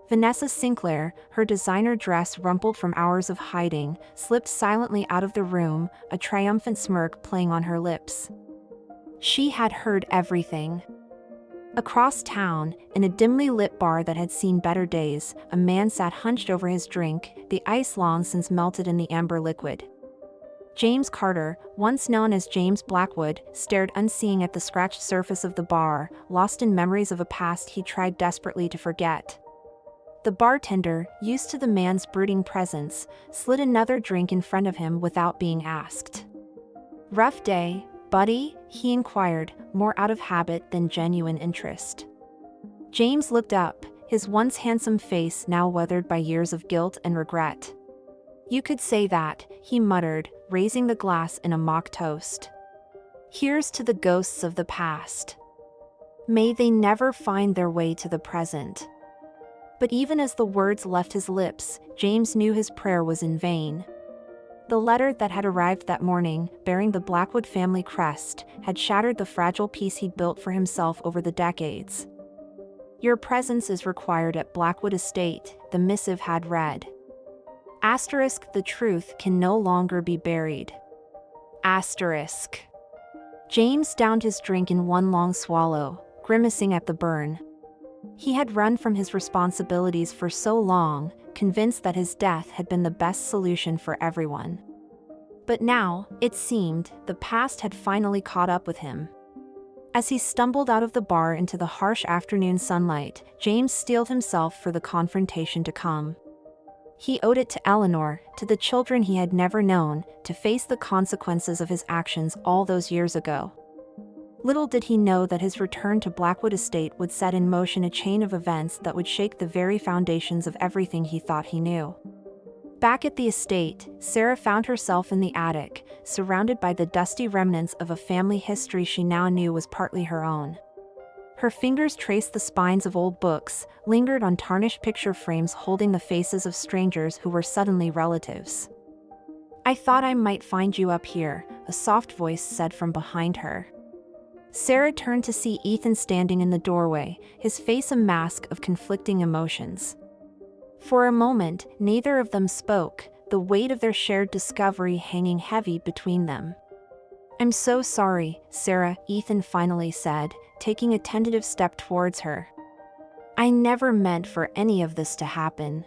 Vanessa Sinclair, her designer dress rumpled from hours of hiding, slipped silently out of the room, a triumphant smirk playing on her lips. She had heard everything. Across town, in a dimly lit bar that had seen better days, a man sat hunched over his drink, the ice long since melted in the amber liquid. James Carter, once known as James Blackwood, stared unseeing at the scratched surface of the bar, lost in memories of a past he tried desperately to forget. The bartender, used to the man's brooding presence, slid another drink in front of him without being asked. Rough day, buddy? He inquired, more out of habit than genuine interest. James looked up, his once handsome face now weathered by years of guilt and regret. You could say that, he muttered, raising the glass in a mock toast. Here's to the ghosts of the past. May they never find their way to the present. But even as the words left his lips, James knew his prayer was in vain. The letter that had arrived that morning, bearing the Blackwood family crest, had shattered the fragile peace he'd built for himself over the decades. "Your presence is required at Blackwood Estate," the missive had read. Asterisk, the truth can no longer be buried. Asterisk. James downed his drink in one long swallow, grimacing at the burn. He had run from his responsibilities for so long, convinced that his death had been the best solution for everyone. But now, it seemed, the past had finally caught up with him. As he stumbled out of the bar into the harsh afternoon sunlight, James steeled himself for the confrontation to come. He owed it to Eleanor, to the children he had never known, to face the consequences of his actions all those years ago. Little did he know that his return to Blackwood Estate would set in motion a chain of events that would shake the very foundations of everything he thought he knew. Back at the estate, Sarah found herself in the attic, surrounded by the dusty remnants of a family history she now knew was partly her own. Her fingers traced the spines of old books, lingered on tarnished picture frames holding the faces of strangers who were suddenly relatives. "I thought I might find you up here," a soft voice said from behind her. Sarah turned to see Ethan standing in the doorway, his face a mask of conflicting emotions. For a moment, neither of them spoke, the weight of their shared discovery hanging heavy between them. "I'm so sorry, Sarah," Ethan finally said, taking a tentative step towards her. "I never meant for any of this to happen.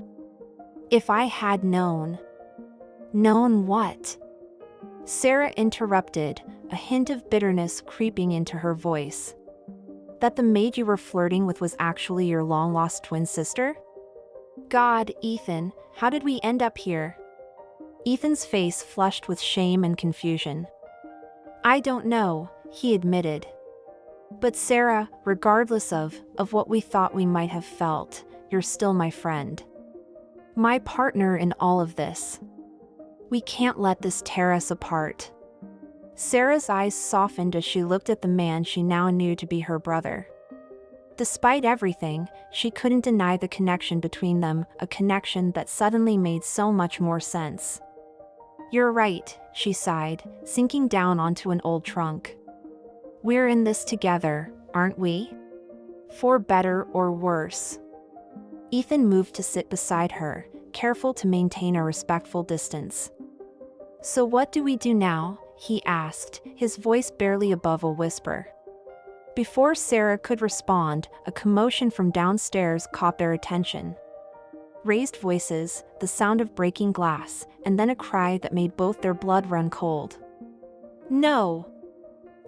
If I had known..." "Known what?" Sarah interrupted, a hint of bitterness creeping into her voice. "That the maid you were flirting with was actually your long-lost twin sister?" "God, Ethan, how did we end up here?" Ethan's face flushed with shame and confusion. "I don't know," he admitted. "But Sarah, regardless of what we thought we might have felt, you're still my friend. My partner in all of this. We can't let this tear us apart." Sarah's eyes softened as she looked at the man she now knew to be her brother. Despite everything, she couldn't deny the connection between them, a connection that suddenly made so much more sense. "You're right," she sighed, sinking down onto an old trunk. "We're in this together, aren't we? For better or worse." Ethan moved to sit beside her, careful to maintain a respectful distance. "So what do we do now?" he asked, his voice barely above a whisper. Before Sarah could respond, a commotion from downstairs caught their attention. Raised voices, the sound of breaking glass, and then a cry that made both their blood run cold. "No!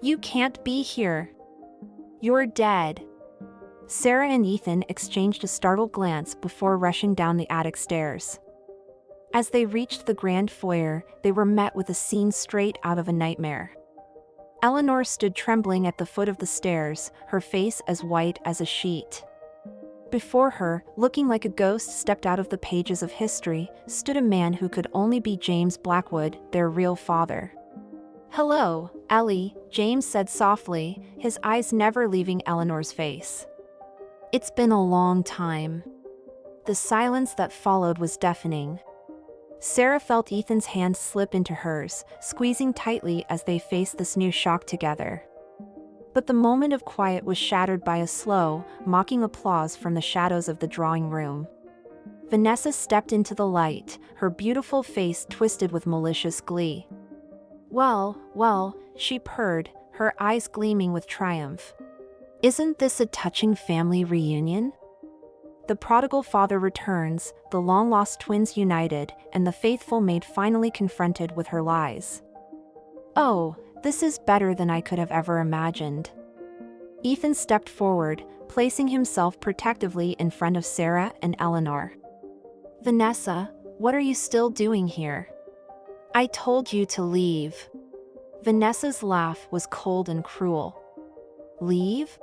You can't be here! You're dead!" Sarah and Ethan exchanged a startled glance before rushing down the attic stairs. As they reached the grand foyer, they were met with a scene straight out of a nightmare. Eleanor stood trembling at the foot of the stairs, her face as white as a sheet. Before her, looking like a ghost stepped out of the pages of history, stood a man who could only be James Blackwood, their real father. "Hello, Ellie," James said softly, his eyes never leaving Eleanor's face. "It's been a long time." The silence that followed was deafening. Sarah felt Ethan's hand slip into hers, squeezing tightly as they faced this new shock together. But the moment of quiet was shattered by a slow, mocking applause from the shadows of the drawing room. Vanessa stepped into the light, her beautiful face twisted with malicious glee. Well, she purred, her eyes gleaming with triumph. "Isn't this a touching family reunion? The prodigal father returns, the long-lost twins united, and the faithful maid finally confronted with her lies. Oh, this is better than I could have ever imagined." Ethan stepped forward, placing himself protectively in front of Sarah and Eleanor. "Vanessa, what are you still doing here? I told you to leave." Vanessa's laugh was cold and cruel. "Leave?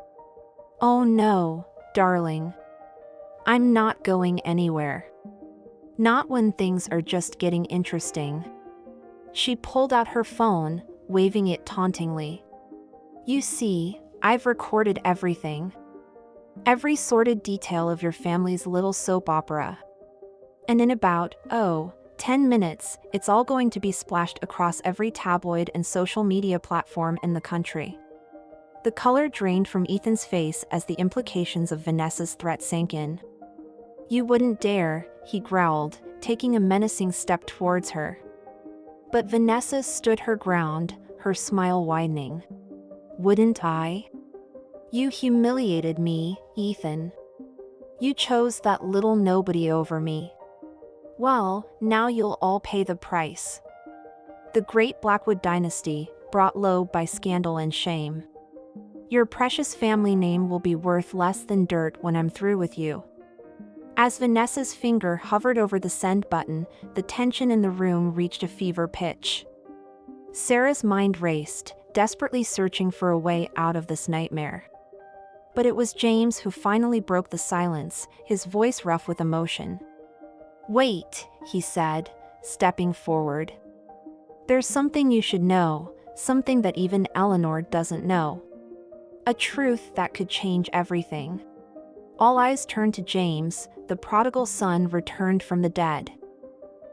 Oh no, darling. I'm not going anywhere. Not when things are just getting interesting." She pulled out her phone, waving it tauntingly. "You see, I've recorded everything. Every sordid detail of your family's little soap opera. And in about, 10 minutes, it's all going to be splashed across every tabloid and social media platform in the country. The color drained from Ethan's face as the implications of Vanessa's threat sank in. You wouldn't dare, he growled, taking a menacing step towards her. But Vanessa stood her ground, her smile widening. Wouldn't I? You humiliated me, Ethan. You chose that little nobody over me. Well, now you'll all pay the price. The great Blackwood dynasty, brought low by scandal and shame. Your precious family name will be worth less than dirt when I'm through with you. As Vanessa's finger hovered over the send button, the tension in the room reached a fever pitch. Sarah's mind raced, desperately searching for a way out of this nightmare. But it was James who finally broke the silence, his voice rough with emotion. Wait, he said, stepping forward. There's something you should know, something that even Eleanor doesn't know. A truth that could change everything. All eyes turned to James, the prodigal son returned from the dead.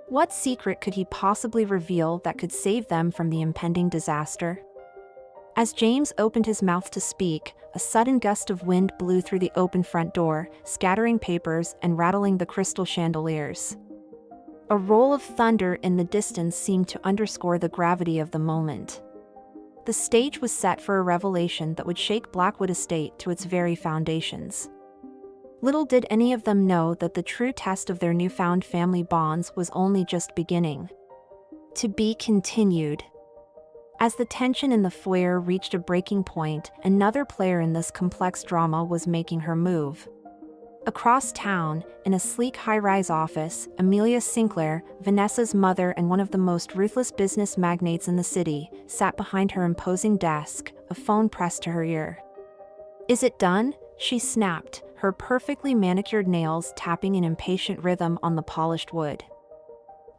What secret could he possibly reveal that could save them from the impending disaster? As James opened his mouth to speak, a sudden gust of wind blew through the open front door, scattering papers and rattling the crystal chandeliers. A roll of thunder in the distance seemed to underscore the gravity of the moment. The stage was set for a revelation that would shake Blackwood Estate to its very foundations. Little did any of them know that the true test of their newfound family bonds was only just beginning. To be continued. As the tension in the foyer reached a breaking point, another player in this complex drama was making her move. Across town, in a sleek high-rise office, Amelia Sinclair, Vanessa's mother and one of the most ruthless business magnates in the city, sat behind her imposing desk, a phone pressed to her ear. Is it done? She snapped, her perfectly manicured nails tapping in impatient rhythm on the polished wood.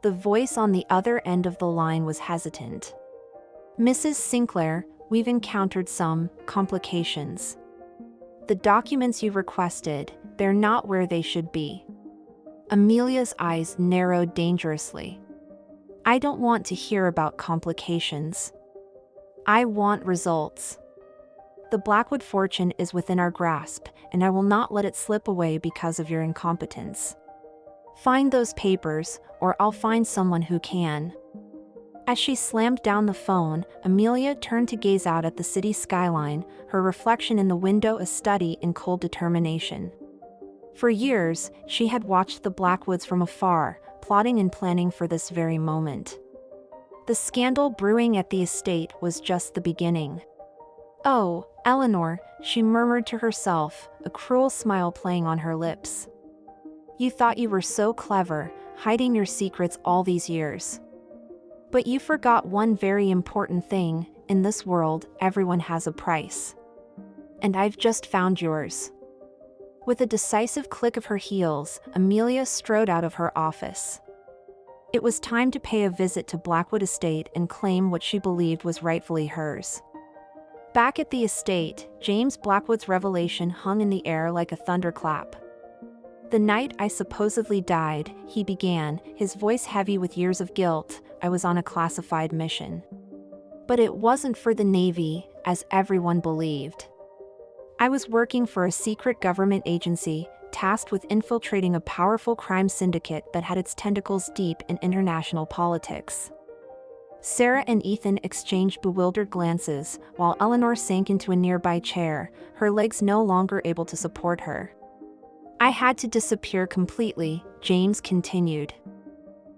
The voice on the other end of the line was hesitant. Mrs. Sinclair, we've encountered some complications. The documents you requested, they're not where they should be. Amelia's eyes narrowed dangerously. I don't want to hear about complications. I want results. The Blackwood fortune is within our grasp, and I will not let it slip away because of your incompetence. Find those papers, or I'll find someone who can. As she slammed down the phone, Amelia turned to gaze out at the city skyline, her reflection in the window a study in cold determination. For years, she had watched the Blackwoods from afar, plotting and planning for this very moment. The scandal brewing at the estate was just the beginning. Oh, Eleanor, she murmured to herself, a cruel smile playing on her lips. You thought you were so clever, hiding your secrets all these years. But you forgot one very important thing: in this world, everyone has a price. And I've just found yours. With a decisive click of her heels, Amelia strode out of her office. It was time to pay a visit to Blackwood Estate and claim what she believed was rightfully hers. Back at the estate, James Blackwood's revelation hung in the air like a thunderclap. The night I supposedly died, he began, his voice heavy with years of guilt, I was on a classified mission. But it wasn't for the Navy, as everyone believed. I was working for a secret government agency, tasked with infiltrating a powerful crime syndicate that had its tentacles deep in international politics. Sarah and Ethan exchanged bewildered glances, while Eleanor sank into a nearby chair, her legs no longer able to support her. I had to disappear completely, James continued.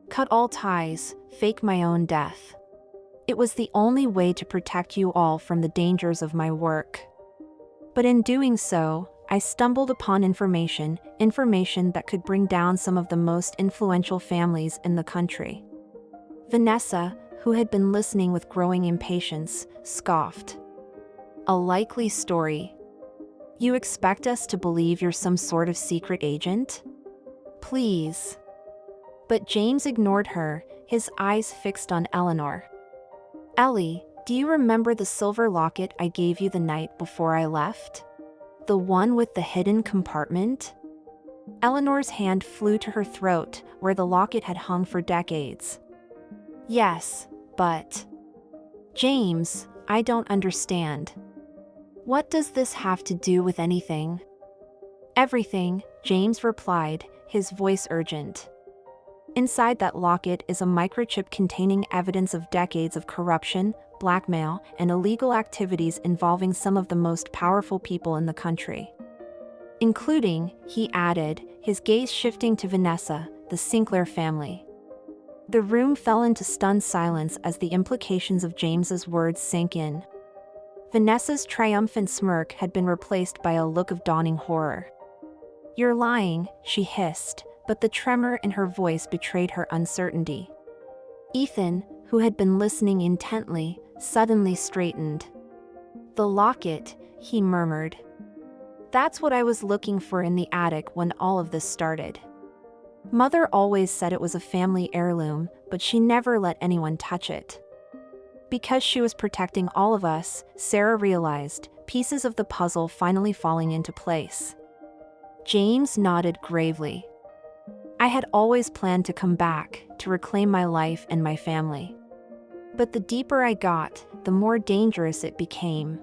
Cut all ties, fake my own death. It was the only way to protect you all from the dangers of my work. But in doing so, I stumbled upon information that could bring down some of the most influential families in the country. Vanessa, who had been listening with growing impatience, scoffed. A likely story. You expect us to believe you're some sort of secret agent? Please. But James ignored her, his eyes fixed on Eleanor. Ellie, do you remember the silver locket I gave you the night before I left? The one with the hidden compartment? Eleanor's hand flew to her throat, where the locket had hung for decades. Yes, but... James, I don't understand. What does this have to do with anything? Everything, James replied, his voice urgent. Inside that locket is a microchip containing evidence of decades of corruption, blackmail, and illegal activities involving some of the most powerful people in the country. Including, he added, his gaze shifting to Vanessa, the Sinclair family. The room fell into stunned silence as the implications of James's words sank in. Vanessa's triumphant smirk had been replaced by a look of dawning horror. "You're lying," she hissed, but the tremor in her voice betrayed her uncertainty. Ethan, who had been listening intently, suddenly straightened. "The locket," he murmured. "That's what I was looking for in the attic when all of this started. Mother always said it was a family heirloom, but she never let anyone touch it." Because she was protecting all of us, Sarah realized, pieces of the puzzle finally falling into place. James nodded gravely. "I had always planned to come back, to reclaim my life and my family. But the deeper I got, the more dangerous it became.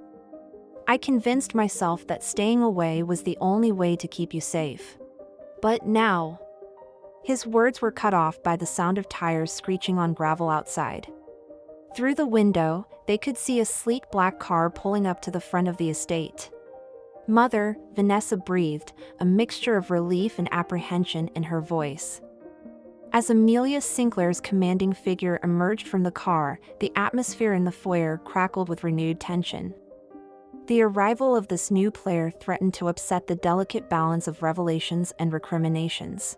I convinced myself that staying away was the only way to keep you safe. But now..." His words were cut off by the sound of tires screeching on gravel outside. Through the window, they could see a sleek black car pulling up to the front of the estate. "Mother," Vanessa breathed, a mixture of relief and apprehension in her voice. As Amelia Sinclair's commanding figure emerged from the car, the atmosphere in the foyer crackled with renewed tension. The arrival of this new player threatened to upset the delicate balance of revelations and recriminations.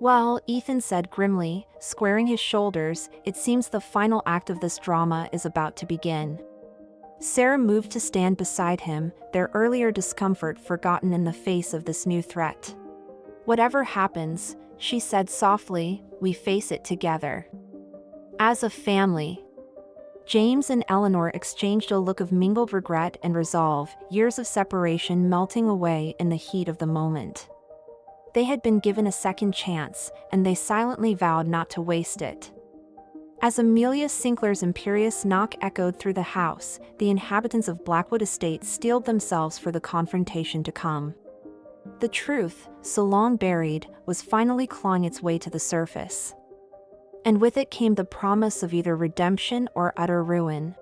"Well," Ethan said grimly, squaring his shoulders, "it seems the final act of this drama is about to begin." Sarah moved to stand beside him, their earlier discomfort forgotten in the face of this new threat. "Whatever happens," she said softly, "we face it together. As a family." James and Eleanor exchanged a look of mingled regret and resolve, years of separation melting away in the heat of the moment. They had been given a second chance, and they silently vowed not to waste it. As Amelia Sinclair's imperious knock echoed through the house, the inhabitants of Blackwood Estate steeled themselves for the confrontation to come. The truth, so long buried, was finally clawing its way to the surface. And with it came the promise of either redemption or utter ruin.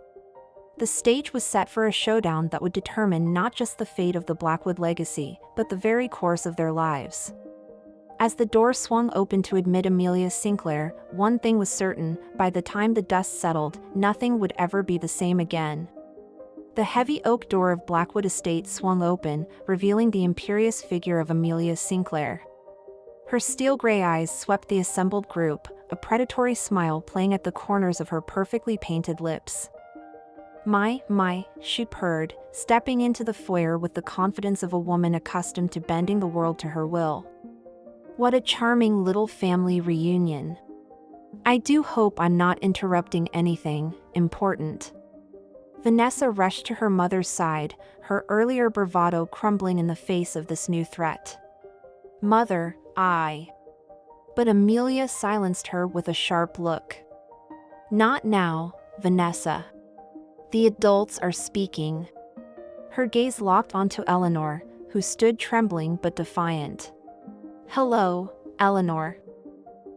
The stage was set for a showdown that would determine not just the fate of the Blackwood legacy, but the very course of their lives. As the door swung open to admit Amelia Sinclair, one thing was certain: by the time the dust settled, nothing would ever be the same again. The heavy oak door of Blackwood Estate swung open, revealing the imperious figure of Amelia Sinclair. Her steel-gray eyes swept the assembled group, a predatory smile playing at the corners of her perfectly painted lips. My, she purred, stepping into the foyer with the confidence of a woman accustomed to bending the world to her will. "What a charming little family reunion. I do hope I'm not interrupting anything important." Vanessa rushed to her mother's side, her earlier bravado crumbling in the face of this new threat. "Mother, I..." But Amelia silenced her with a sharp look. "Not now, Vanessa. The adults are speaking." Her gaze locked onto Eleanor, who stood trembling but defiant. "Hello, Eleanor.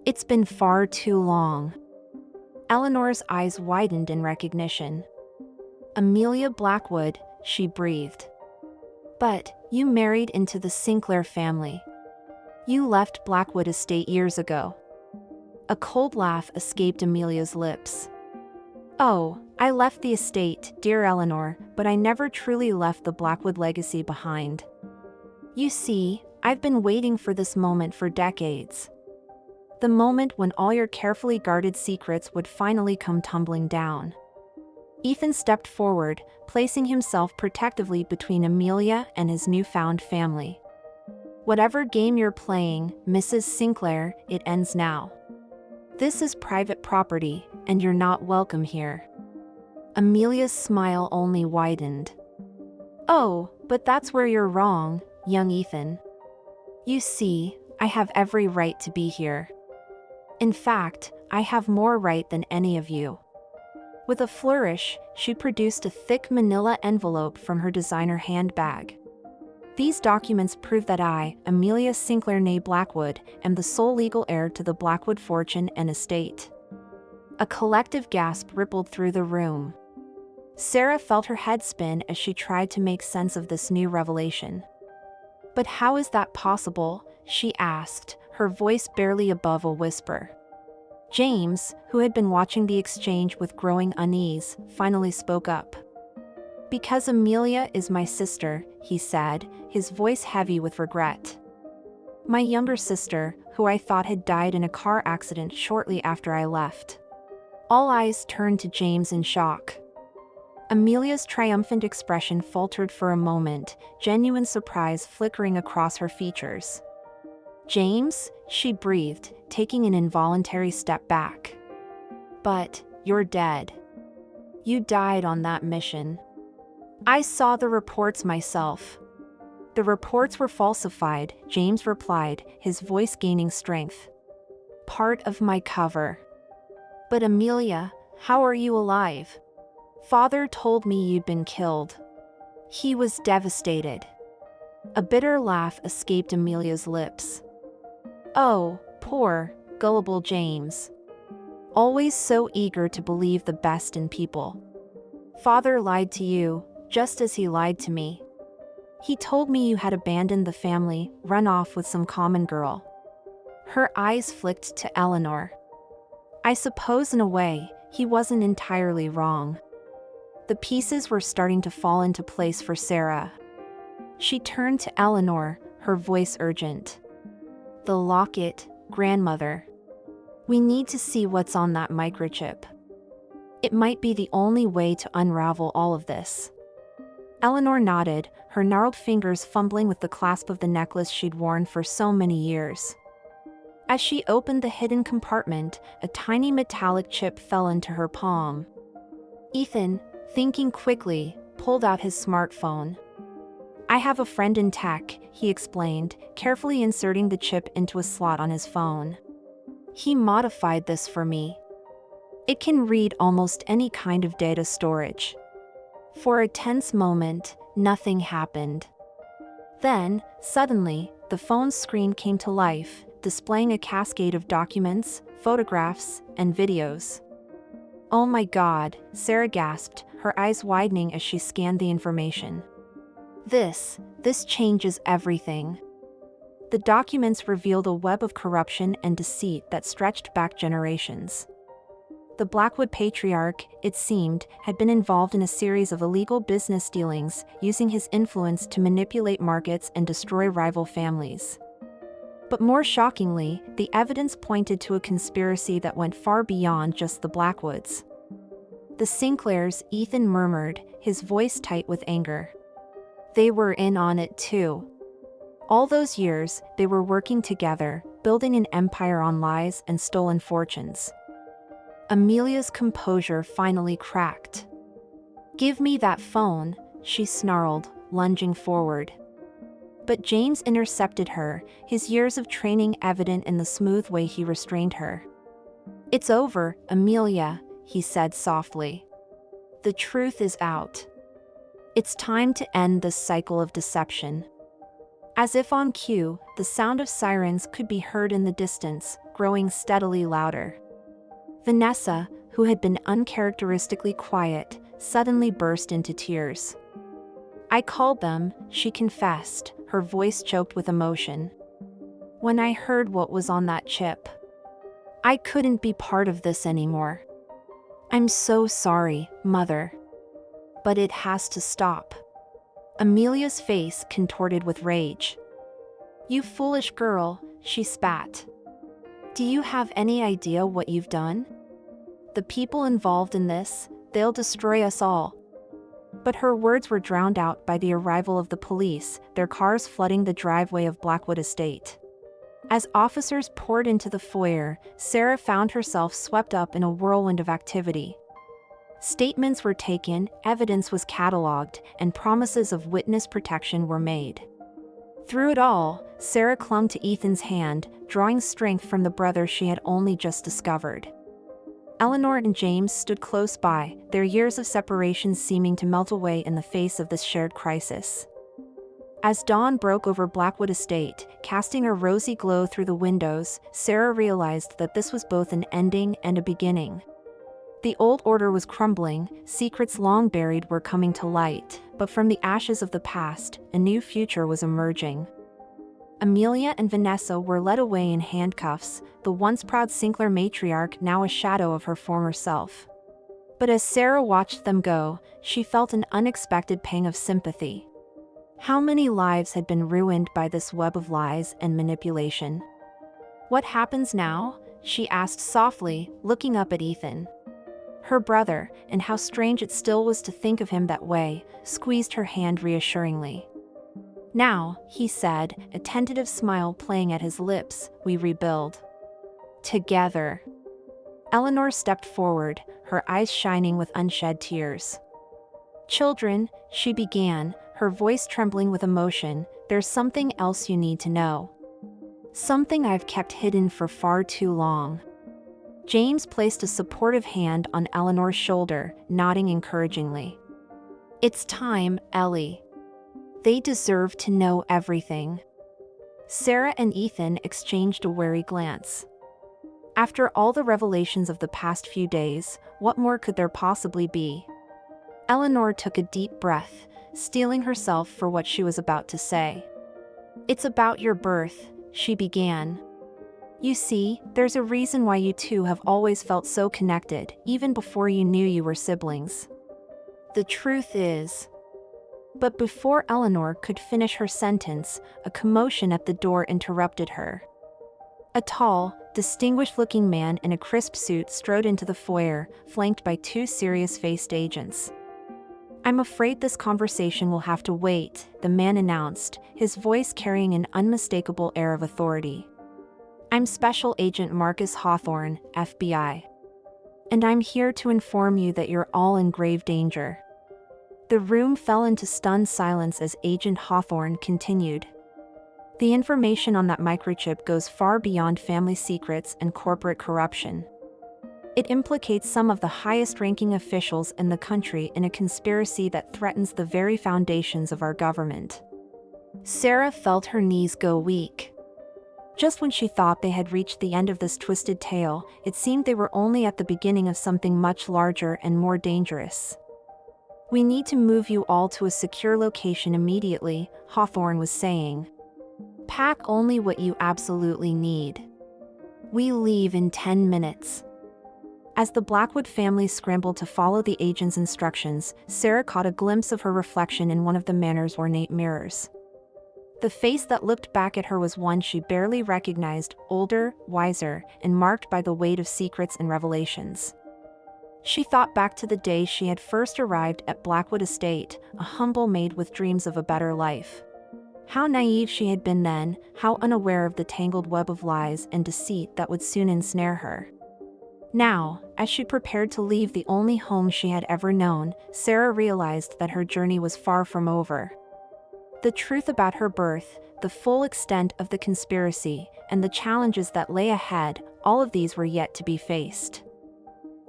It's been far too long." Eleanor's eyes widened in recognition. "Amelia Blackwood," she breathed. "But, you married into the Sinclair family. You left Blackwood Estate years ago." A cold laugh escaped Amelia's lips. "Oh, I left the estate, dear Eleanor, but I never truly left the Blackwood legacy behind. You see, I've been waiting for this moment for decades. The moment when all your carefully guarded secrets would finally come tumbling down." Ethan stepped forward, placing himself protectively between Amelia and his newfound family. "Whatever game you're playing, Mrs. Sinclair, it ends now. This is private property, and you're not welcome here." Amelia's smile only widened. "Oh, but that's where you're wrong, young Ethan. You see, I have every right to be here. In fact, I have more right than any of you." With a flourish, she produced a thick manila envelope from her designer handbag. "These documents prove that I, Amelia Sinclair née Blackwood, am the sole legal heir to the Blackwood fortune and estate." A collective gasp rippled through the room. Sarah felt her head spin as she tried to make sense of this new revelation. "But how is that possible?" she asked, her voice barely above a whisper. James, who had been watching the exchange with growing unease, finally spoke up. "Because Amelia is my sister," he said, his voice heavy with regret. "My younger sister, who I thought had died in a car accident shortly after I left." All eyes turned to James in shock. Amelia's triumphant expression faltered for a moment, genuine surprise flickering across her features. "James," she breathed, taking an involuntary step back. "But, you're dead. You died on that mission." "I saw the reports myself." "The reports were falsified," James replied, his voice gaining strength. "Part of my cover." "But Amelia, how are you alive? Father told me you'd been killed." He was devastated. A bitter laugh escaped Amelia's lips. "Oh, poor, gullible James. Always so eager to believe the best in people. Father lied to you, just as he lied to me. He told me you had abandoned the family, run off with some common girl." Her eyes flicked to Eleanor. "I suppose in a way, he wasn't entirely wrong." The pieces were starting to fall into place for Sarah. She turned to Eleanor, her voice urgent. "The locket, grandmother. We need to see what's on that microchip. It might be the only way to unravel all of this." Eleanor nodded, her gnarled fingers fumbling with the clasp of the necklace she'd worn for so many years. As she opened the hidden compartment, a tiny metallic chip fell into her palm. Ethan, thinking quickly, pulled out his smartphone. "I have a friend in tech," he explained, carefully inserting the chip into a slot on his phone. "He modified this for me. It can read almost any kind of data storage." For a tense moment, nothing happened. Then, suddenly, the phone's screen came to life, displaying a cascade of documents, photographs, and videos. "Oh my God," Sarah gasped, her eyes widening as she scanned the information. This changes everything." The documents revealed a web of corruption and deceit that stretched back generations. The Blackwood patriarch, it seemed, had been involved in a series of illegal business dealings, using his influence to manipulate markets and destroy rival families. But more shockingly, the evidence pointed to a conspiracy that went far beyond just the Blackwoods. "The Sinclairs," Ethan murmured, his voice tight with anger. "They were in on it too. All those years, they were working together, building an empire on lies and stolen fortunes." Amelia's composure finally cracked. "Give me that phone," she snarled, lunging forward. But James intercepted her, his years of training evident in the smooth way he restrained her. "It's over, Amelia," he said softly. "The truth is out. It's time to end this cycle of deception." As if on cue, the sound of sirens could be heard in the distance, growing steadily louder. Vanessa, who had been uncharacteristically quiet, suddenly burst into tears. "I called them," she confessed, her voice choked with emotion. "When I heard what was on that chip. I couldn't be part of this anymore. I'm so sorry, Mother. But it has to stop." Amelia's face contorted with rage. "You foolish girl," she spat. "Do you have any idea what you've done? The people involved in this, they'll destroy us all." But her words were drowned out by the arrival of the police, their cars flooding the driveway of Blackwood Estate. As officers poured into the foyer, Sarah found herself swept up in a whirlwind of activity. Statements were taken, evidence was catalogued, and promises of witness protection were made. Through it all, Sarah clung to Ethan's hand, drawing strength from the brother she had only just discovered. Eleanor and James stood close by, their years of separation seeming to melt away in the face of this shared crisis. As dawn broke over Blackwood Estate, casting a rosy glow through the windows, Sarah realized that this was both an ending and a beginning. The old order was crumbling, secrets long buried were coming to light, but from the ashes of the past, a new future was emerging. Amelia and Vanessa were led away in handcuffs, the once proud Sinclair matriarch now a shadow of her former self. But as Sarah watched them go, she felt an unexpected pang of sympathy. How many lives had been ruined by this web of lies and manipulation? "What happens now?" she asked softly, looking up at Ethan. Her brother, and how strange it still was to think of him that way, squeezed her hand reassuringly. "Now," he said, a tentative smile playing at his lips, "we rebuild. Together." Eleanor stepped forward, her eyes shining with unshed tears. "Children," she began, her voice trembling with emotion, "there's something else you need to know. Something I've kept hidden for far too long." James placed a supportive hand on Eleanor's shoulder, nodding encouragingly. "It's time, Ellie. They deserve to know everything." Sarah and Ethan exchanged a wary glance. After all the revelations of the past few days, what more could there possibly be? Eleanor took a deep breath, steeling herself for what she was about to say. "It's about your birth," she began. "You see, there's a reason why you two have always felt so connected, even before you knew you were siblings. The truth is..." But before Eleanor could finish her sentence, a commotion at the door interrupted her. A tall, distinguished-looking man in a crisp suit strode into the foyer, flanked by two serious-faced agents. "I'm afraid this conversation will have to wait," the man announced, his voice carrying an unmistakable air of authority. "I'm Special Agent Marcus Hawthorne, FBI. And I'm here to inform you that you're all in grave danger." The room fell into stunned silence as Agent Hawthorne continued. "The information on that microchip goes far beyond family secrets and corporate corruption. It implicates some of the highest-ranking officials in the country in a conspiracy that threatens the very foundations of our government." Sarah felt her knees go weak. Just when she thought they had reached the end of this twisted tale, it seemed they were only at the beginning of something much larger and more dangerous. "We need to move you all to a secure location immediately," Hawthorne was saying. "Pack only what you absolutely need. We leave in 10 minutes." As the Blackwood family scrambled to follow the agent's instructions, Sarah caught a glimpse of her reflection in one of the manor's ornate mirrors. The face that looked back at her was one she barely recognized, older, wiser, and marked by the weight of secrets and revelations. She thought back to the day she had first arrived at Blackwood Estate, a humble maid with dreams of a better life. How naive she had been then, how unaware of the tangled web of lies and deceit that would soon ensnare her. Now, as she prepared to leave the only home she had ever known, Sarah realized that her journey was far from over. The truth about her birth, the full extent of the conspiracy, and the challenges that lay ahead, all of these were yet to be faced.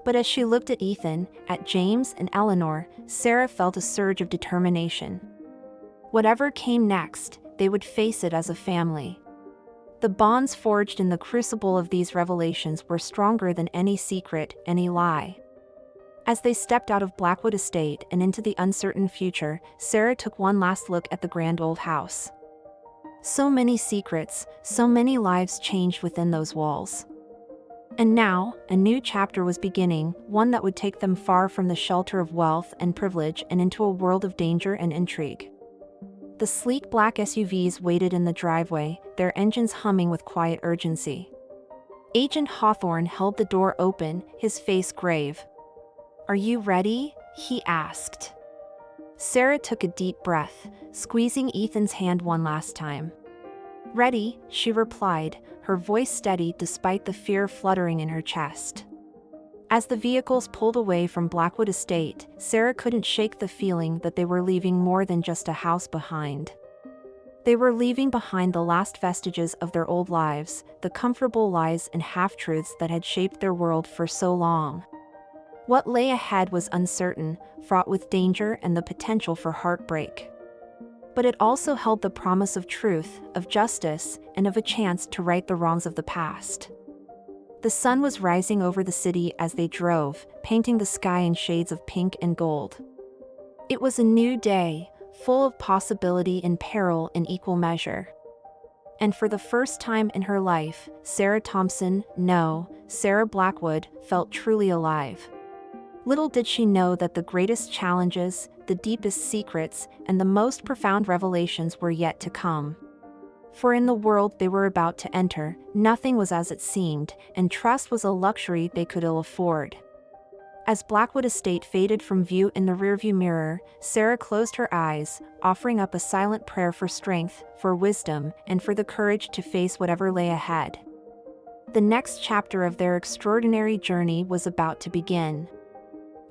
But as she looked at Ethan, at James and Eleanor, Sarah felt a surge of determination. Whatever came next, they would face it as a family. The bonds forged in the crucible of these revelations were stronger than any secret, any lie. As they stepped out of Blackwood Estate and into the uncertain future, Sarah took one last look at the grand old house. So many secrets, so many lives changed within those walls. And now, a new chapter was beginning, one that would take them far from the shelter of wealth and privilege and into a world of danger and intrigue. The sleek black SUVs waited in the driveway, their engines humming with quiet urgency. Agent Hawthorne held the door open, his face grave. "Are you ready?" he asked. Sarah took a deep breath, squeezing Ethan's hand one last time. "Ready," she replied, her voice steady despite the fear fluttering in her chest. As the vehicles pulled away from Blackwood Estate, Sarah couldn't shake the feeling that they were leaving more than just a house behind. They were leaving behind the last vestiges of their old lives, the comfortable lies and half-truths that had shaped their world for so long. What lay ahead was uncertain, fraught with danger and the potential for heartbreak. But it also held the promise of truth, of justice, and of a chance to right the wrongs of the past. The sun was rising over the city as they drove, painting the sky in shades of pink and gold. It was a new day, full of possibility and peril in equal measure. And for the first time in her life, Sarah Thompson, no, Sarah Blackwood, felt truly alive. Little did she know that the greatest challenges, the deepest secrets, and the most profound revelations were yet to come. For in the world they were about to enter, nothing was as it seemed, and trust was a luxury they could ill afford. As Blackwood Estate faded from view in the rearview mirror, Sarah closed her eyes, offering up a silent prayer for strength, for wisdom, and for the courage to face whatever lay ahead. The next chapter of their extraordinary journey was about to begin.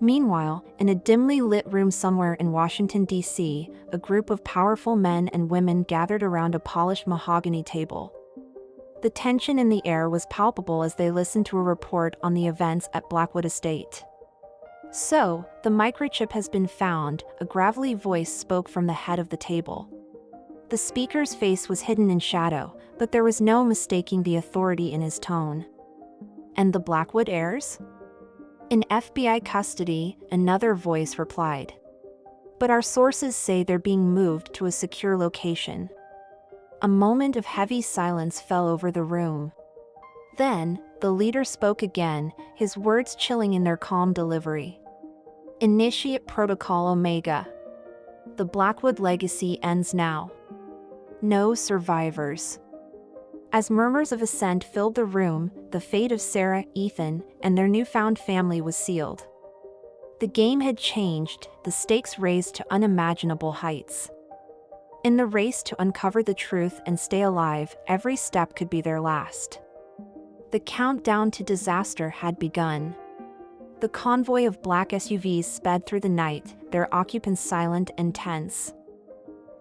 Meanwhile, in a dimly lit room somewhere in Washington, D.C., a group of powerful men and women gathered around a polished mahogany table. The tension in the air was palpable as they listened to a report on the events at Blackwood Estate. "So, the microchip has been found," a gravelly voice spoke from the head of the table. The speaker's face was hidden in shadow, but there was no mistaking the authority in his tone. "And the Blackwood heirs?" "In FBI custody," another voice replied. "But our sources say they're being moved to a secure location." A moment of heavy silence fell over the room. Then, the leader spoke again, his words chilling in their calm delivery. "Initiate Protocol Omega. The Blackwood legacy ends now. No survivors." As murmurs of assent filled the room, the fate of Sarah, Ethan, and their newfound family was sealed. The game had changed, the stakes raised to unimaginable heights. In the race to uncover the truth and stay alive, every step could be their last. The countdown to disaster had begun. The convoy of black SUVs sped through the night, their occupants silent and tense.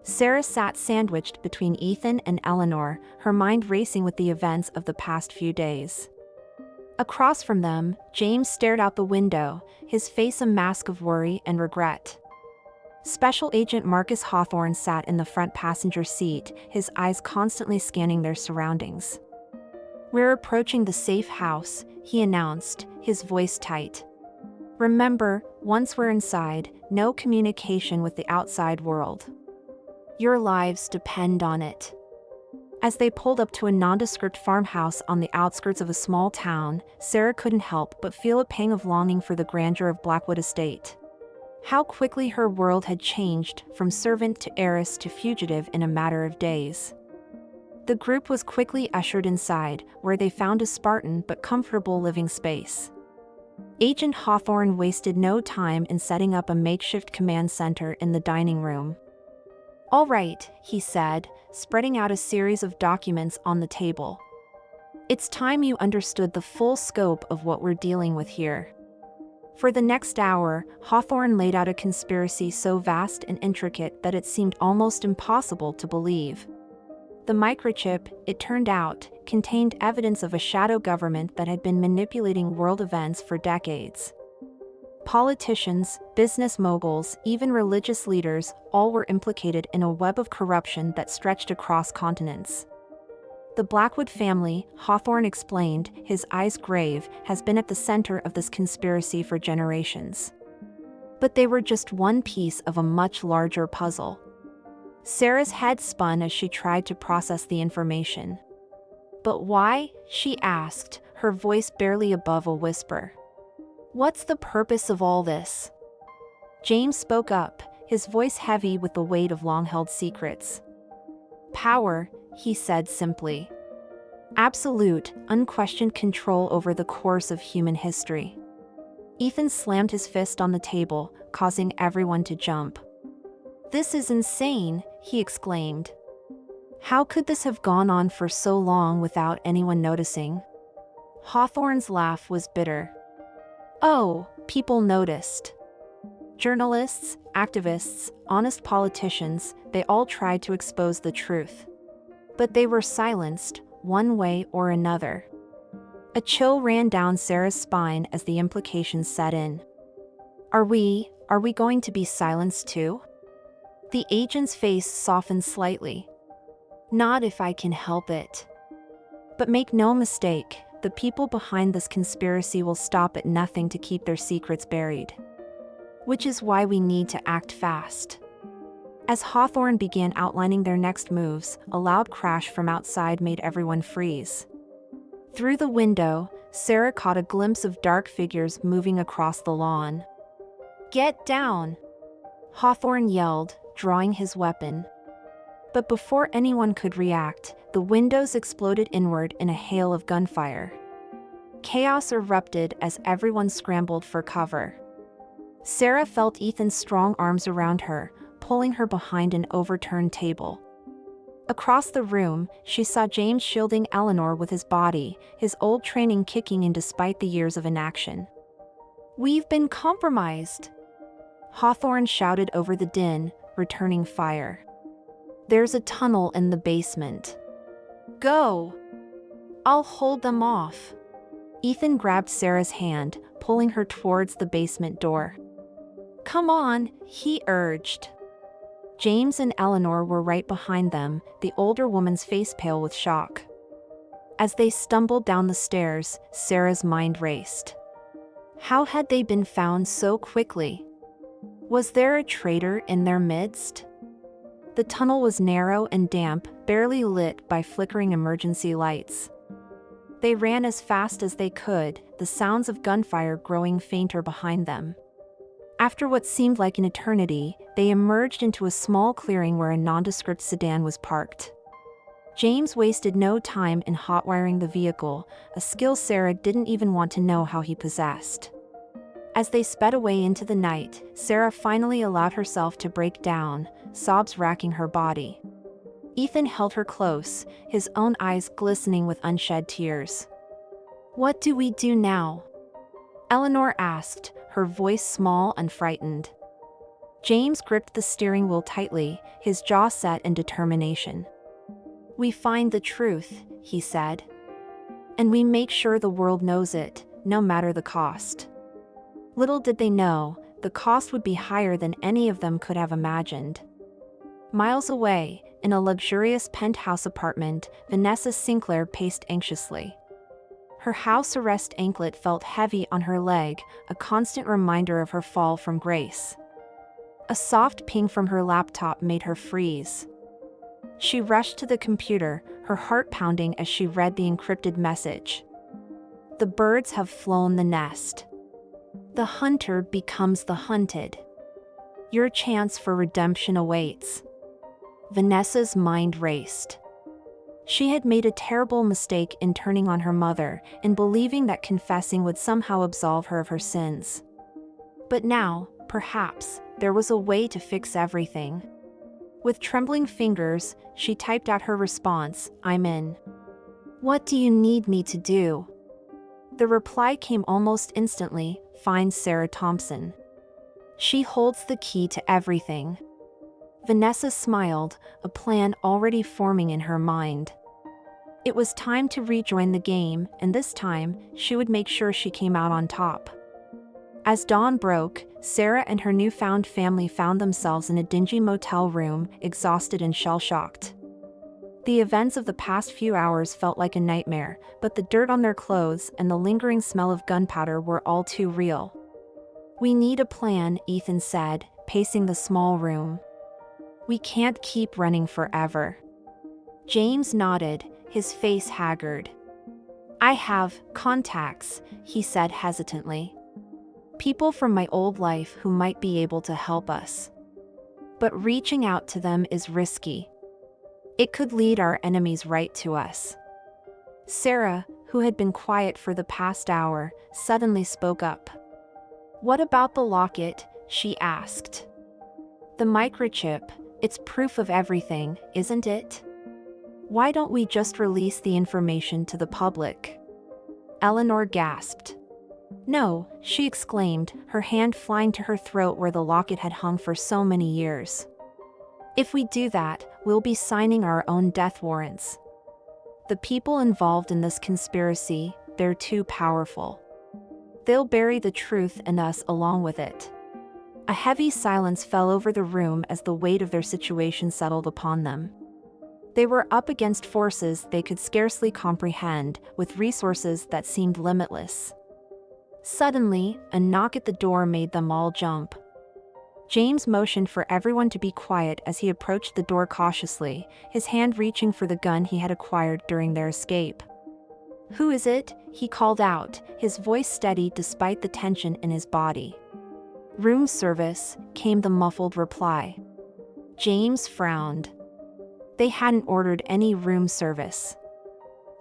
Sarah sat sandwiched between Ethan and Eleanor, her mind racing with the events of the past few days. Across from them, James stared out the window, his face a mask of worry and regret. Special Agent Marcus Hawthorne sat in the front passenger seat, his eyes constantly scanning their surroundings. "We're approaching the safe house," he announced, his voice tight. "Remember, once we're inside, no communication with the outside world. Your lives depend on it." As they pulled up to a nondescript farmhouse on the outskirts of a small town, Sarah couldn't help but feel a pang of longing for the grandeur of Blackwood Estate. How quickly her world had changed, from servant to heiress to fugitive in a matter of days. The group was quickly ushered inside, where they found a Spartan but comfortable living space. Agent Hawthorne wasted no time in setting up a makeshift command center in the dining room. "All right," he said, spreading out a series of documents on the table. "It's time you understood the full scope of what we're dealing with here." For the next hour, Hawthorne laid out a conspiracy so vast and intricate that it seemed almost impossible to believe. The microchip, it turned out, contained evidence of a shadow government that had been manipulating world events for decades. Politicians, business moguls, even religious leaders, all were implicated in a web of corruption that stretched across continents. The Blackwood family, Hawthorne explained, his eyes grave, has been at the center of this conspiracy for generations. But they were just one piece of a much larger puzzle. Sarah's head spun as she tried to process the information. "But why?" she asked, her voice barely above a whisper. "What's the purpose of all this?" James spoke up, his voice heavy with the weight of long-held secrets. "Power," he said simply. "Absolute, unquestioned control over the course of human history." Ethan slammed his fist on the table, causing everyone to jump. "This is insane," he exclaimed. "How could this have gone on for so long without anyone noticing?" Hawthorne's laugh was bitter. "Oh, people noticed. Journalists, activists, honest politicians, they all tried to expose the truth. But they were silenced, one way or another. A chill ran down Sarah's spine as the implications set in. Are we going to be silenced too? The agent's face softened slightly. Not if I can help it. But make no mistake, the people behind this conspiracy will stop at nothing to keep their secrets buried. Which is why we need to act fast. As Hawthorne began outlining their next moves, a loud crash from outside made everyone freeze. Through the window, Sarah caught a glimpse of dark figures moving across the lawn. "Get down!" Hawthorne yelled, drawing his weapon. But before anyone could react, the windows exploded inward in a hail of gunfire. Chaos erupted as everyone scrambled for cover. Sarah felt Ethan's strong arms around her, pulling her behind an overturned table. Across the room, she saw James shielding Eleanor with his body, his old training kicking in despite the years of inaction. "We've been compromised!" Hawthorne shouted over the din, returning fire. "There's a tunnel in the basement. Go! I'll hold them off." Ethan grabbed Sarah's hand, pulling her towards the basement door. "Come on," he urged. James and Eleanor were right behind them, the older woman's face pale with shock. As they stumbled down the stairs, Sarah's mind raced. How had they been found so quickly? Was there a traitor in their midst? The tunnel was narrow and damp, barely lit by flickering emergency lights. They ran as fast as they could, the sounds of gunfire growing fainter behind them. After what seemed like an eternity, they emerged into a small clearing where a nondescript sedan was parked. James wasted no time in hotwiring the vehicle, a skill Sarah didn't even want to know how he possessed. As they sped away into the night, Sarah finally allowed herself to break down, sobs racking her body. Ethan held her close, his own eyes glistening with unshed tears. "What do we do now?" Eleanor asked, her voice small and frightened. James gripped the steering wheel tightly, his jaw set in determination. "We find the truth," he said. "And we make sure the world knows it, no matter the cost." Little did they know, the cost would be higher than any of them could have imagined. Miles away, in a luxurious penthouse apartment, Vanessa Sinclair paced anxiously. Her house arrest anklet felt heavy on her leg, a constant reminder of her fall from grace. A soft ping from her laptop made her freeze. She rushed to the computer, her heart pounding as she read the encrypted message. "The birds have flown the nest. The hunter becomes the hunted. Your chance for redemption awaits." Vanessa's mind raced. She had made a terrible mistake in turning on her mother, in believing that confessing would somehow absolve her of her sins. But now, perhaps, there was a way to fix everything. With trembling fingers, she typed out her response, "I'm in." "What do you need me to do?" The reply came almost instantly, "Find Sarah Thompson. She holds the key to everything." Vanessa smiled, a plan already forming in her mind. It was time to rejoin the game, and this time, she would make sure she came out on top. As dawn broke, Sarah and her newfound family found themselves in a dingy motel room, exhausted and shell-shocked. The events of the past few hours felt like a nightmare, but the dirt on their clothes and the lingering smell of gunpowder were all too real. "We need a plan," Ethan said, pacing the small room. "We can't keep running forever." James nodded, his face haggard. "I have contacts," he said hesitantly. "People from my old life who might be able to help us. But reaching out to them is risky. It could lead our enemies right to us." Sarah, who had been quiet for the past hour, suddenly spoke up. "What about the locket?" she asked. "The microchip, it's proof of everything, isn't it? Why don't we just release the information to the public?" Eleanor gasped. "No," she exclaimed, her hand flying to her throat where the locket had hung for so many years. "If we do that, we'll be signing our own death warrants. The people involved in this conspiracy, they're too powerful. They'll bury the truth and us along with it." A heavy silence fell over the room as the weight of their situation settled upon them. They were up against forces they could scarcely comprehend, with resources that seemed limitless. Suddenly, a knock at the door made them all jump. James motioned for everyone to be quiet as he approached the door cautiously, his hand reaching for the gun he had acquired during their escape. "Who is it?" he called out, his voice steady despite the tension in his body. "Room service," came the muffled reply. James frowned. They hadn't ordered any room service.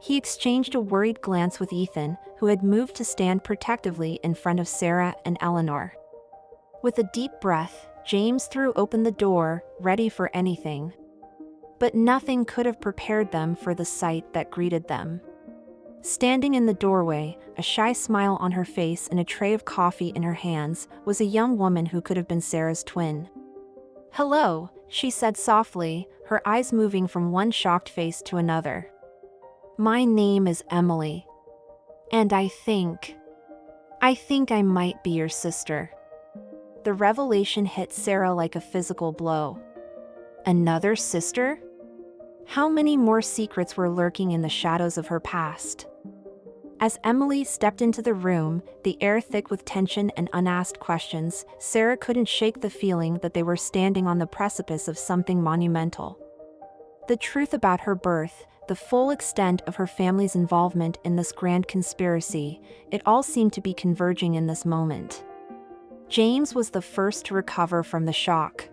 He exchanged a worried glance with Ethan, who had moved to stand protectively in front of Sarah and Eleanor. With a deep breath, James threw open the door, ready for anything. But nothing could have prepared them for the sight that greeted them. Standing in the doorway, a shy smile on her face and a tray of coffee in her hands, was a young woman who could have been Sarah's twin. "Hello," she said softly, her eyes moving from one shocked face to another. "My name is Emily. And I think I might be your sister." The revelation hit Sarah like a physical blow. Another sister? How many more secrets were lurking in the shadows of her past? As Emily stepped into the room, the air thick with tension and unasked questions, Sarah couldn't shake the feeling that they were standing on the precipice of something monumental. The truth about her birth, the full extent of her family's involvement in this grand conspiracy, it all seemed to be converging in this moment. James was the first to recover from the shock.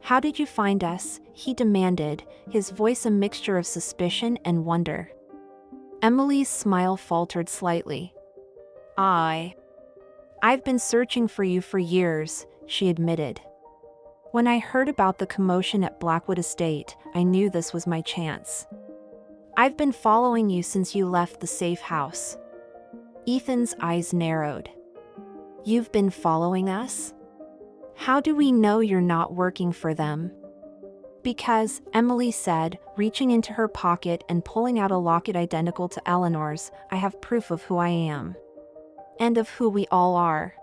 "How did you find us?" he demanded, his voice a mixture of suspicion and wonder. Emily's smile faltered slightly. I've been searching for you for years," she admitted. "When I heard about the commotion at Blackwood Estate, I knew this was my chance. I've been following you since you left the safe house." Ethan's eyes narrowed. "You've been following us? How do we know you're not working for them?" "Because," Emily said, reaching into her pocket and pulling out a locket identical to Eleanor's, "I have proof of who I am. And of who we all are."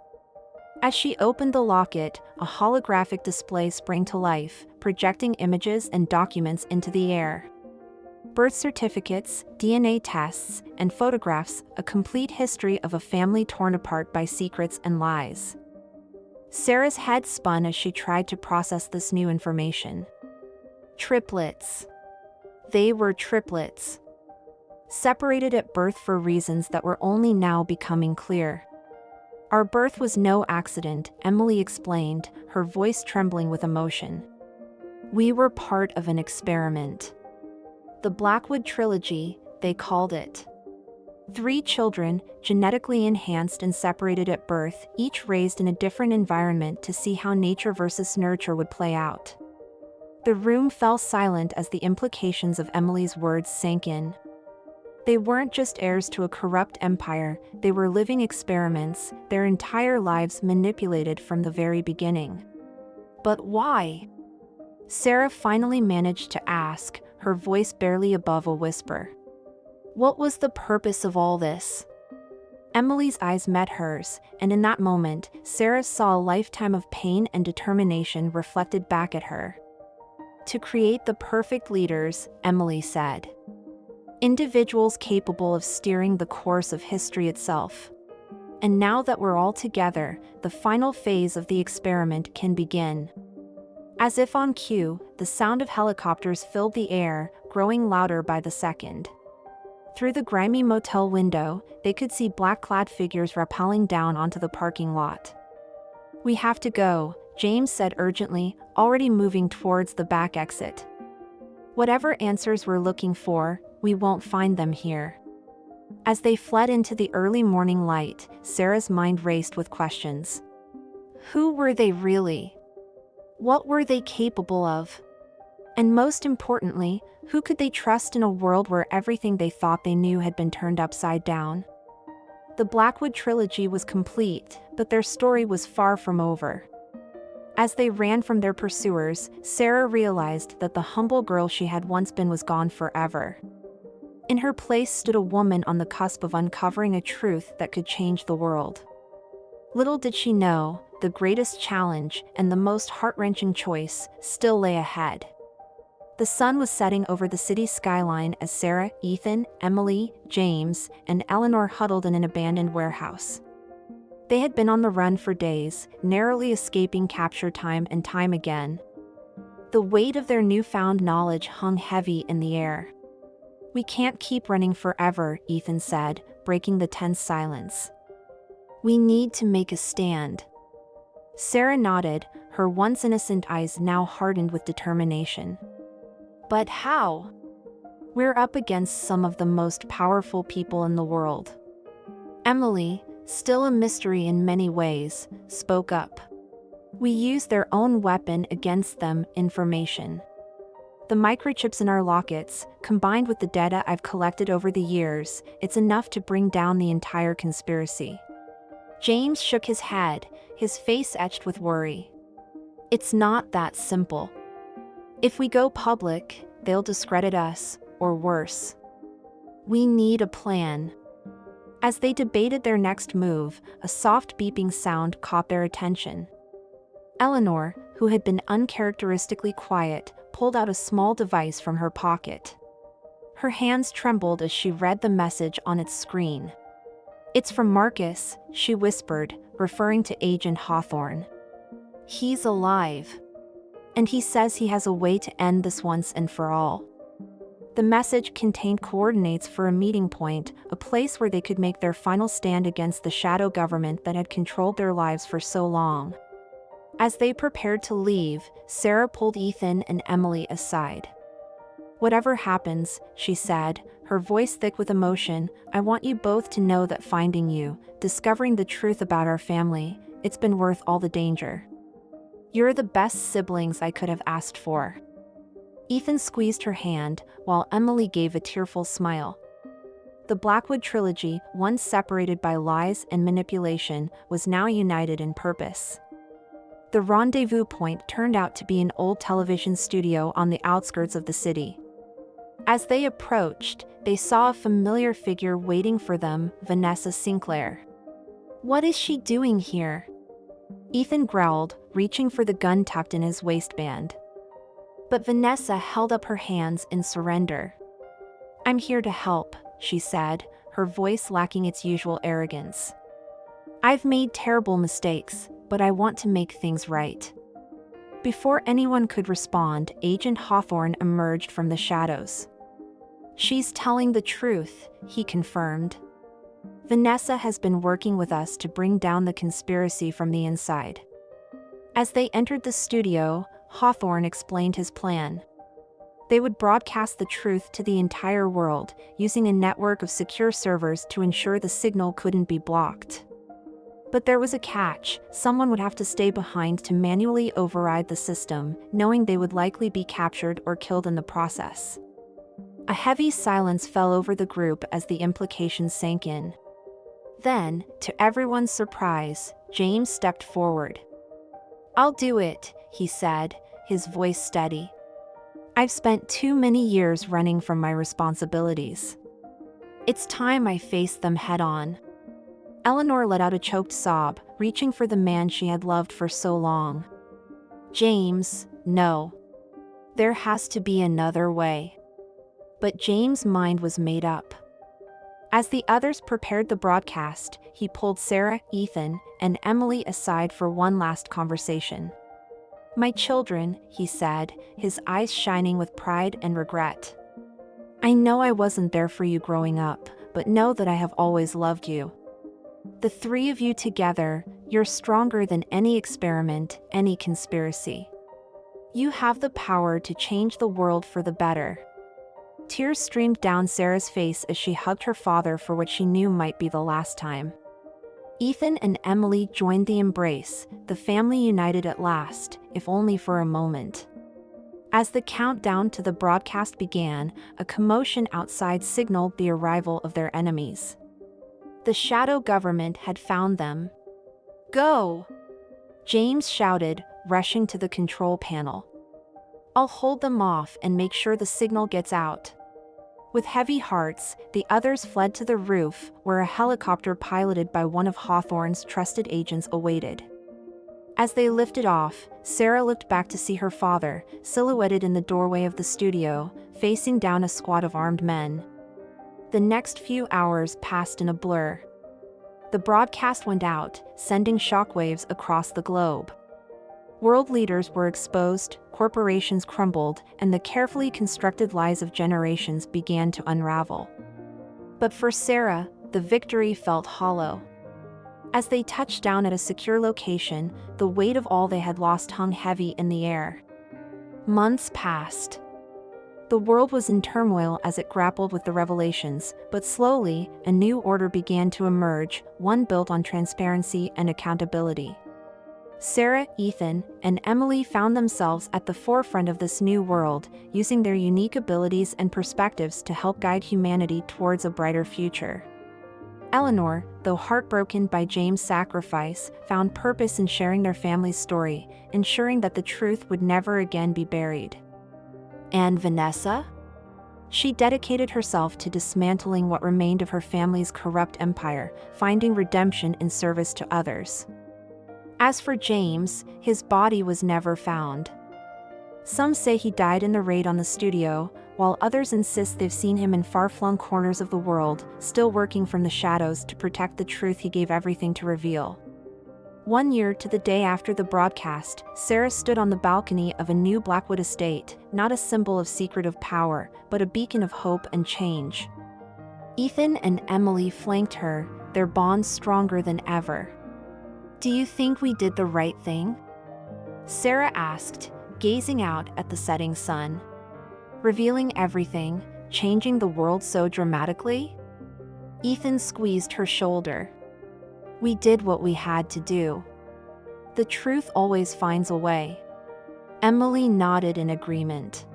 As she opened the locket, a holographic display sprang to life, projecting images and documents into the air. Birth certificates, DNA tests, and photographs, a complete history of a family torn apart by secrets and lies. Sarah's head spun as she tried to process this new information. Triplets. They were triplets. Separated at birth for reasons that were only now becoming clear. "Our birth was no accident," Emily explained, her voice trembling with emotion. "We were part of an experiment. The Blackwood trilogy, they called it. 3 children, genetically enhanced and separated at birth, each raised in a different environment to see how nature versus nurture would play out." The room fell silent as the implications of Emily's words sank in. They weren't just heirs to a corrupt empire, they were living experiments, their entire lives manipulated from the very beginning. But why? Sarah finally managed to ask, her voice barely above a whisper. What was the purpose of all this? Emily's eyes met hers, and in that moment, Sarah saw a lifetime of pain and determination reflected back at her. To create the perfect leaders, Emily said. Individuals capable of steering the course of history itself. And now that we're all together, the final phase of the experiment can begin. As if on cue, the sound of helicopters filled the air, growing louder by the second. Through the grimy motel window, they could see black-clad figures rappelling down onto the parking lot. "We have to go," James said urgently, already moving towards the back exit. "Whatever answers we're looking for, we won't find them here." As they fled into the early morning light, Sarah's mind raced with questions. Who were they really? What were they capable of? And most importantly, who could they trust in a world where everything they thought they knew had been turned upside down? The Blackwood trilogy was complete, but their story was far from over. As they ran from their pursuers, Sarah realized that the humble girl she had once been was gone forever. In her place stood a woman on the cusp of uncovering a truth that could change the world. Little did she know, the greatest challenge and the most heart-wrenching choice still lay ahead. The sun was setting over the city's skyline as Sarah, Ethan, Emily, James, and Eleanor huddled in an abandoned warehouse. They had been on the run for days, narrowly escaping capture time and time again. The weight of their newfound knowledge hung heavy in the air. "We can't keep running forever," Ethan said, breaking the tense silence. "We need to make a stand." Sarah nodded, her once innocent eyes now hardened with determination. "But how?" "We're up against some of the most powerful people in the world." Emily, still a mystery in many ways, spoke up. "We use their own weapon against them, information. The microchips in our lockets, combined with the data I've collected over the years, it's enough to bring down the entire conspiracy." James shook his head, his face etched with worry. "It's not that simple. If we go public, they'll discredit us, or worse. We need a plan." As they debated their next move, a soft beeping sound caught their attention. Eleanor, who had been uncharacteristically quiet, pulled out a small device from her pocket. Her hands trembled as she read the message on its screen. "It's from Marcus," she whispered, referring to Agent Hawthorne. "He's alive. And he says he has a way to end this once and for all." The message contained coordinates for a meeting point, a place where they could make their final stand against the shadow government that had controlled their lives for so long. As they prepared to leave, Sarah pulled Ethan and Emily aside. "Whatever happens," she said, her voice thick with emotion, "I want you both to know that finding you, discovering the truth about our family, it's been worth all the danger. You're the best siblings I could have asked for." Ethan squeezed her hand, while Emily gave a tearful smile. The Blackwood trilogy, once separated by lies and manipulation, was now united in purpose. The rendezvous point turned out to be an old television studio on the outskirts of the city. As they approached, they saw a familiar figure waiting for them, Vanessa Sinclair. "What is she doing here?" Ethan growled, reaching for the gun tucked in his waistband. But Vanessa held up her hands in surrender. "I'm here to help," she said, her voice lacking its usual arrogance. "I've made terrible mistakes, but I want to make things right." Before anyone could respond, Agent Hawthorne emerged from the shadows. "She's telling the truth," he confirmed. "Vanessa has been working with us to bring down the conspiracy from the inside." As they entered the studio, Hawthorne explained his plan. They would broadcast the truth to the entire world, using a network of secure servers to ensure the signal couldn't be blocked. But there was a catch: someone would have to stay behind to manually override the system, knowing they would likely be captured or killed in the process. A heavy silence fell over the group as the implications sank in. Then, to everyone's surprise, James stepped forward. "I'll do it," he said, his voice steady. "I've spent too many years running from my responsibilities. It's time I faced them head on." Eleanor let out a choked sob, reaching for the man she had loved for so long. "James, no. There has to be another way." But James' mind was made up. As the others prepared the broadcast, he pulled Sarah, Ethan, and Emily aside for one last conversation. "My children," he said, his eyes shining with pride and regret. "I know I wasn't there for you growing up, but know that I have always loved you. The three of you together, you're stronger than any experiment, any conspiracy. You have the power to change the world for the better." Tears streamed down Sarah's face as she hugged her father for what she knew might be the last time. Ethan and Emily joined the embrace, the family united at last, if only for a moment. As the countdown to the broadcast began, a commotion outside signaled the arrival of their enemies. The shadow government had found them. "Go!" James shouted, rushing to the control panel. "I'll hold them off and make sure the signal gets out." With heavy hearts, the others fled to the roof, where a helicopter piloted by one of Hawthorne's trusted agents awaited. As they lifted off, Sarah looked back to see her father, silhouetted in the doorway of the studio, facing down a squad of armed men. The next few hours passed in a blur. The broadcast went out, sending shockwaves across the globe. World leaders were exposed, corporations crumbled, and the carefully constructed lies of generations began to unravel. But for Sarah, the victory felt hollow. As they touched down at a secure location, the weight of all they had lost hung heavy in the air. Months passed. The world was in turmoil as it grappled with the revelations, but slowly, a new order began to emerge, one built on transparency and accountability. Sarah, Ethan, and Emily found themselves at the forefront of this new world, using their unique abilities and perspectives to help guide humanity towards a brighter future. Eleanor, though heartbroken by James' sacrifice, found purpose in sharing their family's story, ensuring that the truth would never again be buried. And Vanessa? She dedicated herself to dismantling what remained of her family's corrupt empire, finding redemption in service to others. As for James, his body was never found. Some say he died in the raid on the studio, while others insist they've seen him in far-flung corners of the world, still working from the shadows to protect the truth he gave everything to reveal. 1 year to the day after the broadcast, Sarah stood on the balcony of a new Blackwood Estate, not a symbol of secretive power, but a beacon of hope and change. Ethan and Emily flanked her, their bond stronger than ever. "Do you think we did the right thing?" Sarah asked, gazing out at the setting sun. "Revealing everything, changing the world so dramatically?" Ethan squeezed her shoulder. "We did what we had to do. The truth always finds a way." Emily nodded in agreement.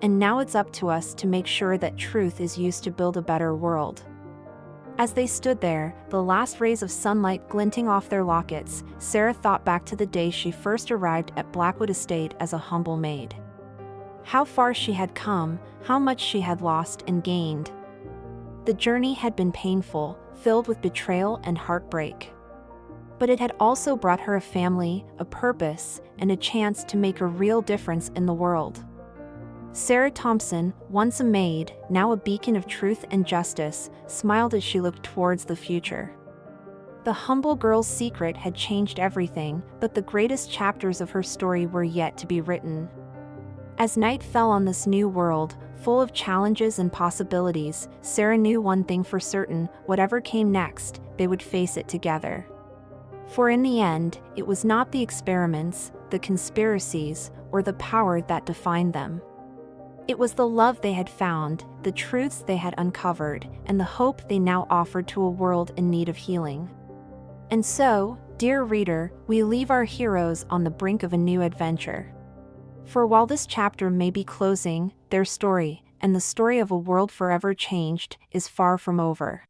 "And now it's up to us to make sure that truth is used to build a better world." As they stood there, the last rays of sunlight glinting off their lockets, Sarah thought back to the day she first arrived at Blackwood Estate as a humble maid. How far she had come, how much she had lost and gained. The journey had been painful, filled with betrayal and heartbreak. But it had also brought her a family, a purpose, and a chance to make a real difference in the world. Sarah Thompson, once a maid, now a beacon of truth and justice, smiled as she looked towards the future. The humble girl's secret had changed everything, but the greatest chapters of her story were yet to be written. As night fell on this new world, full of challenges and possibilities, Sarah knew one thing for certain: whatever came next, they would face it together. For in the end, it was not the experiments, the conspiracies, or the power that defined them. It was the love they had found, the truths they had uncovered, and the hope they now offered to a world in need of healing. And so, dear reader, we leave our heroes on the brink of a new adventure. For while this chapter may be closing, their story, and the story of a world forever changed, is far from over.